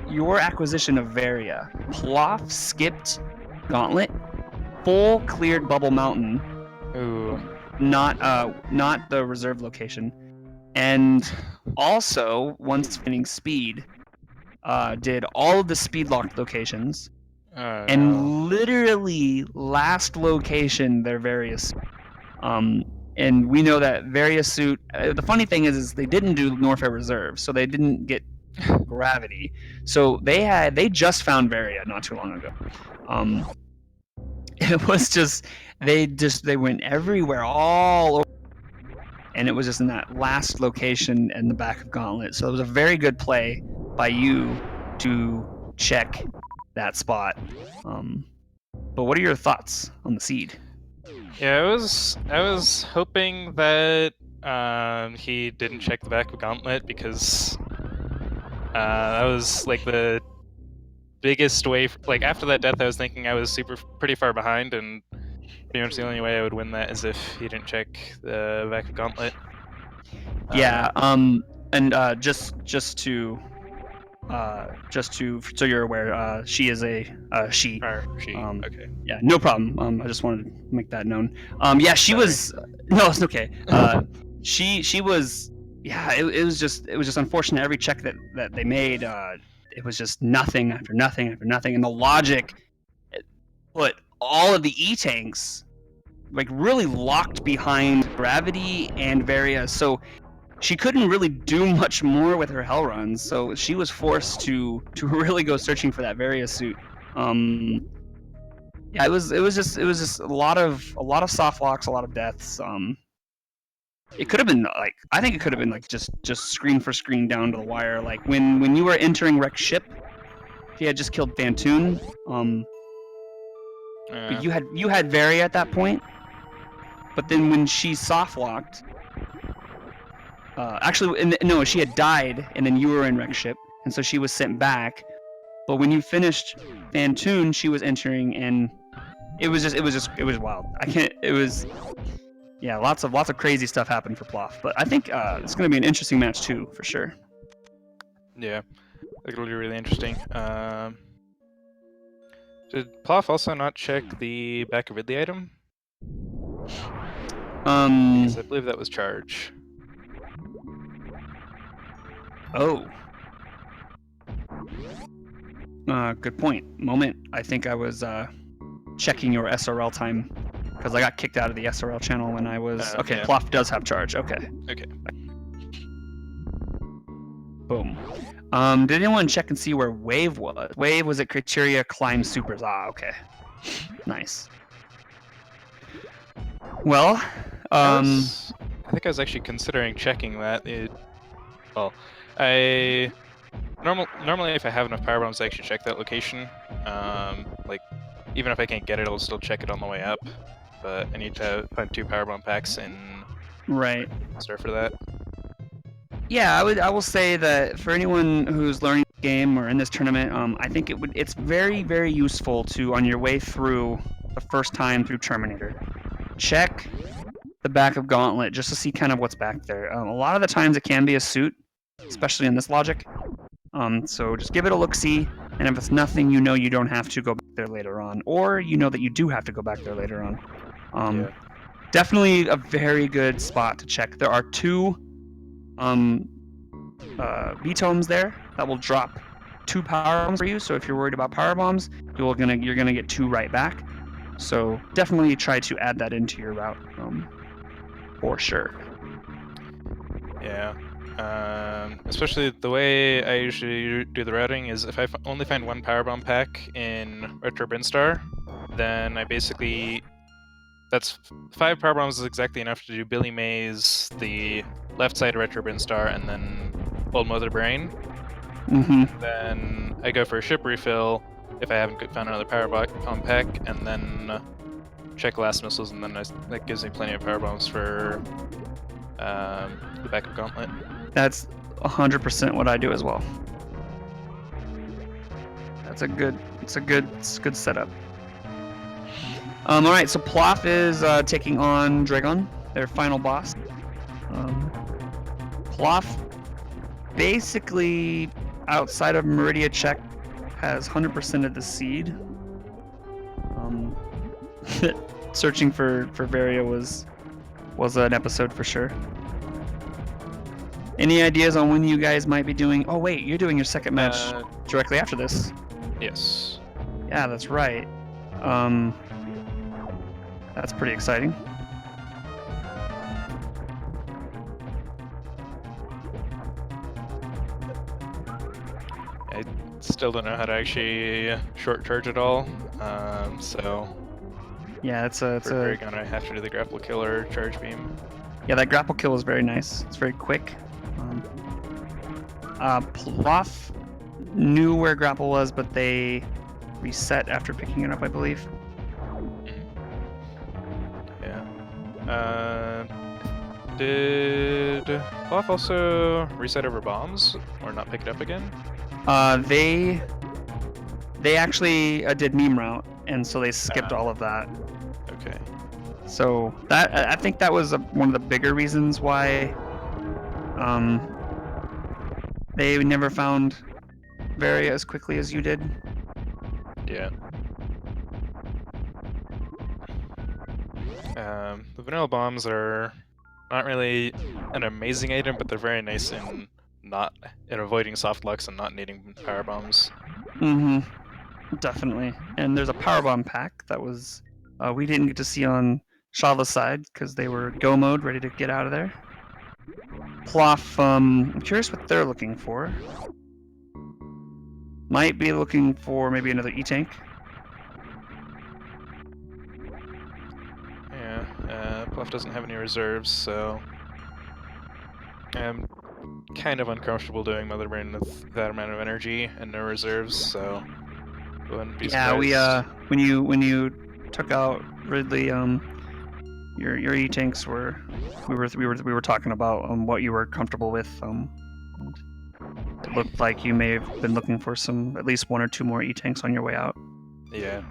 acquisition of Varia. Plof skipped Gauntlet, full cleared Bubble Mountain. Ooh. Not the reserve location, and also once finishing speed, did all of the speed locked locations. And literally last location their Varia suit. And we know that Varia suit. The funny thing is they didn't do Norfair Reserve, so they didn't get gravity. So they just found Varia not too long ago. It was just they went everywhere, all over, and it was just in that last location in the back of Gauntlet. So it was a very good play by you to check that spot. But what are your thoughts on the seed? Yeah, I was hoping that he didn't check the back of Gauntlet, because that was like the biggest way. Like after that death, I was thinking I was pretty far behind, and pretty much the only way I would win that is if he didn't check the back of Gauntlet. Yeah. And just to so you're aware, she is a she. She. Okay. Yeah, no problem. I just wanted to make that known. Yeah, she was. No, it's okay. She was. Yeah, it was just unfortunate. Every check that they made, it was just nothing after nothing after nothing, and the logic put all of the E-tanks like really locked behind gravity and Varia, so she couldn't really do much more with her hell runs, so she was forced to really go searching for that Varia suit. Yeah, it was just a lot of soft locks, a lot of deaths. It could have been like, I think it could have been like just screen for screen down to the wire. Like when you were entering wreck ship, she had just killed Fantoon. But you had Varia at that point. But then when she soft locked, no, she had died, and then you were in wreck ship, and so she was sent back. But when you finished Fantoon, she was entering, and it was wild. Yeah, lots of crazy stuff happened for Plof. But I think it's going to be an interesting match too, for sure. Yeah, it'll be really interesting. Did Plof also not check the back of Ridley item? Because I believe that was charge. Oh. Good point. Moment. I think I was checking your SRL time, because I got kicked out of the SRL channel when I was... Okay, yeah. Plof does have charge. Okay. Okay. Boom. Did anyone check and see where Wave was? Wave was at Criteria Climb Supers. Ah, okay. Nice. Well, I think I was actually considering checking that. Normally if I have enough power bombs, I actually check that location. Like, even if I can't get it, I'll still check it on the way up. But I need to find 2 power bomb packs and start for that. Yeah, I will say that for anyone who's learning the game or in this tournament, I think it's very, very useful to, on your way through the first time through Terminator, check the back of Gauntlet just to see kind of what's back there. A lot of the times it can be a suit, especially in this logic. So just give it a look-see, and if it's nothing, you know you don't have to go back there later on, or you know that you do have to go back there later on. Definitely a very good spot to check. There are 2 B-tomes there that will drop 2 power bombs for you. So if you're worried about power bombs, you're gonna get 2 right back. So definitely try to add that into your route, for sure. Yeah. Especially the way I usually do the routing is if I only find one power bomb pack in Retro Brinstar, then I basically that's 5 power bombs is exactly enough to do Billy Mays, the left side of Retro Brinstar, and then Old Mother Brain. Mm-hmm. Then I go for a ship refill if I haven't found another power bomb pack, and then check last missiles, and then that gives me plenty of power bombs for the backup gauntlet. That's 100% what I do as well. It's a good setup. All right, so Plof is taking on Dragon, their final boss. Plof, basically, outside of Meridia check, has 100% of the seed. Searching for Varia was an episode for sure. Any ideas on when you guys might be doing? Oh wait, you're doing your second match directly after this. Yes. Yeah, that's right. That's pretty exciting. I still don't know how to actually short charge at all. So yeah, it's a Dragon, I have to do the grapple kill or charge beam. Yeah, that grapple kill is very nice. It's very quick. Plof knew where grapple was, but they reset after picking it up, I believe. Yeah. Did Plof also reset over bombs or not pick it up again? They actually did meme route, and so they skipped all of that. Okay. So I think that was one of the bigger reasons why they never found Varia as quickly as you did. Yeah. The vanilla bombs are not really an amazing item, but they're very nice in avoiding soft locks and not needing power bombs. Definitely. And there's a power bomb pack that was we didn't get to see on Shala's side because they were go mode, ready to get out of there. Plof, I'm curious what they're looking for. Might be looking for maybe another E-tank. Yeah, Plof doesn't have any reserves, so I'm kind of uncomfortable doing Mother Brain with that amount of energy and no reserves, so wouldn't be surprised. Yeah, when you took out Ridley, your E-tanks we were talking about what you were comfortable with. It looked like you may have been looking for at least 1 or 2 more E-tanks on your way out. Yeah.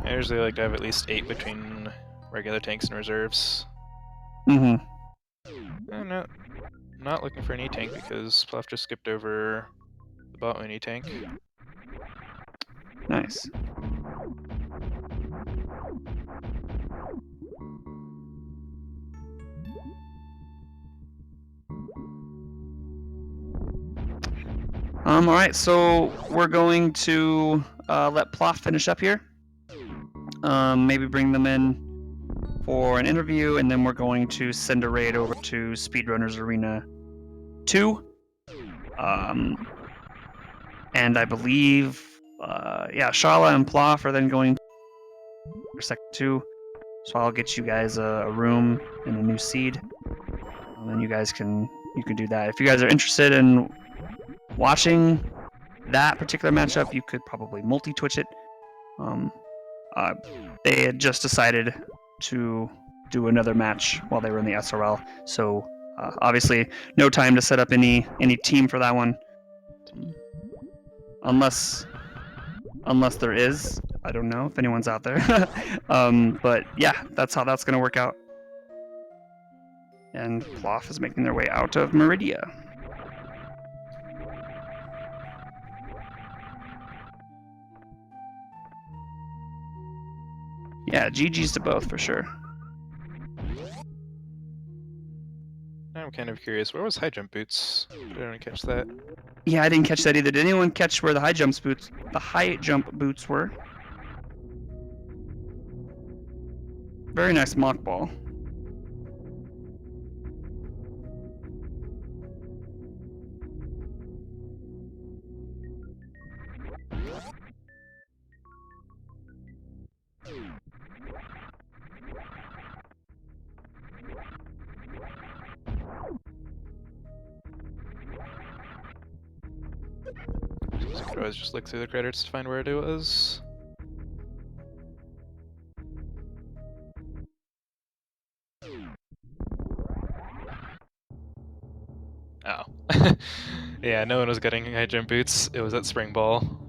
I usually like to have at least 8 between regular tanks and reserves. I'm not looking for an E-tank because Plof just skipped over the bot lane E-tank. Nice. Alright, so we're going to let Plof finish up here. Maybe bring them in for an interview, and then we're going to send a raid over to Speedrunners Arena 2. And I believe, Shala and Plof are then going for Sector 2. So I'll get you guys a room and a new seed. And then you can do that. If you guys are interested in watching that particular matchup, you could probably multi-twitch it. They had just decided to do another match while they were in the SRL, so obviously no time to set up any team for that one, unless there is. I don't know if anyone's out there. But yeah, that's how that's going to work out. And Plof is making their way out of Meridia. Yeah, GG's to both for sure. I'm kind of curious, where was high jump boots? Did anyone catch that? Yeah, I didn't catch that either. Did anyone catch where the high jump boots were? Very nice mock ball. I could always just look through the credits to find where it was. Oh. Yeah, no one was getting high jump boots. It was at spring ball.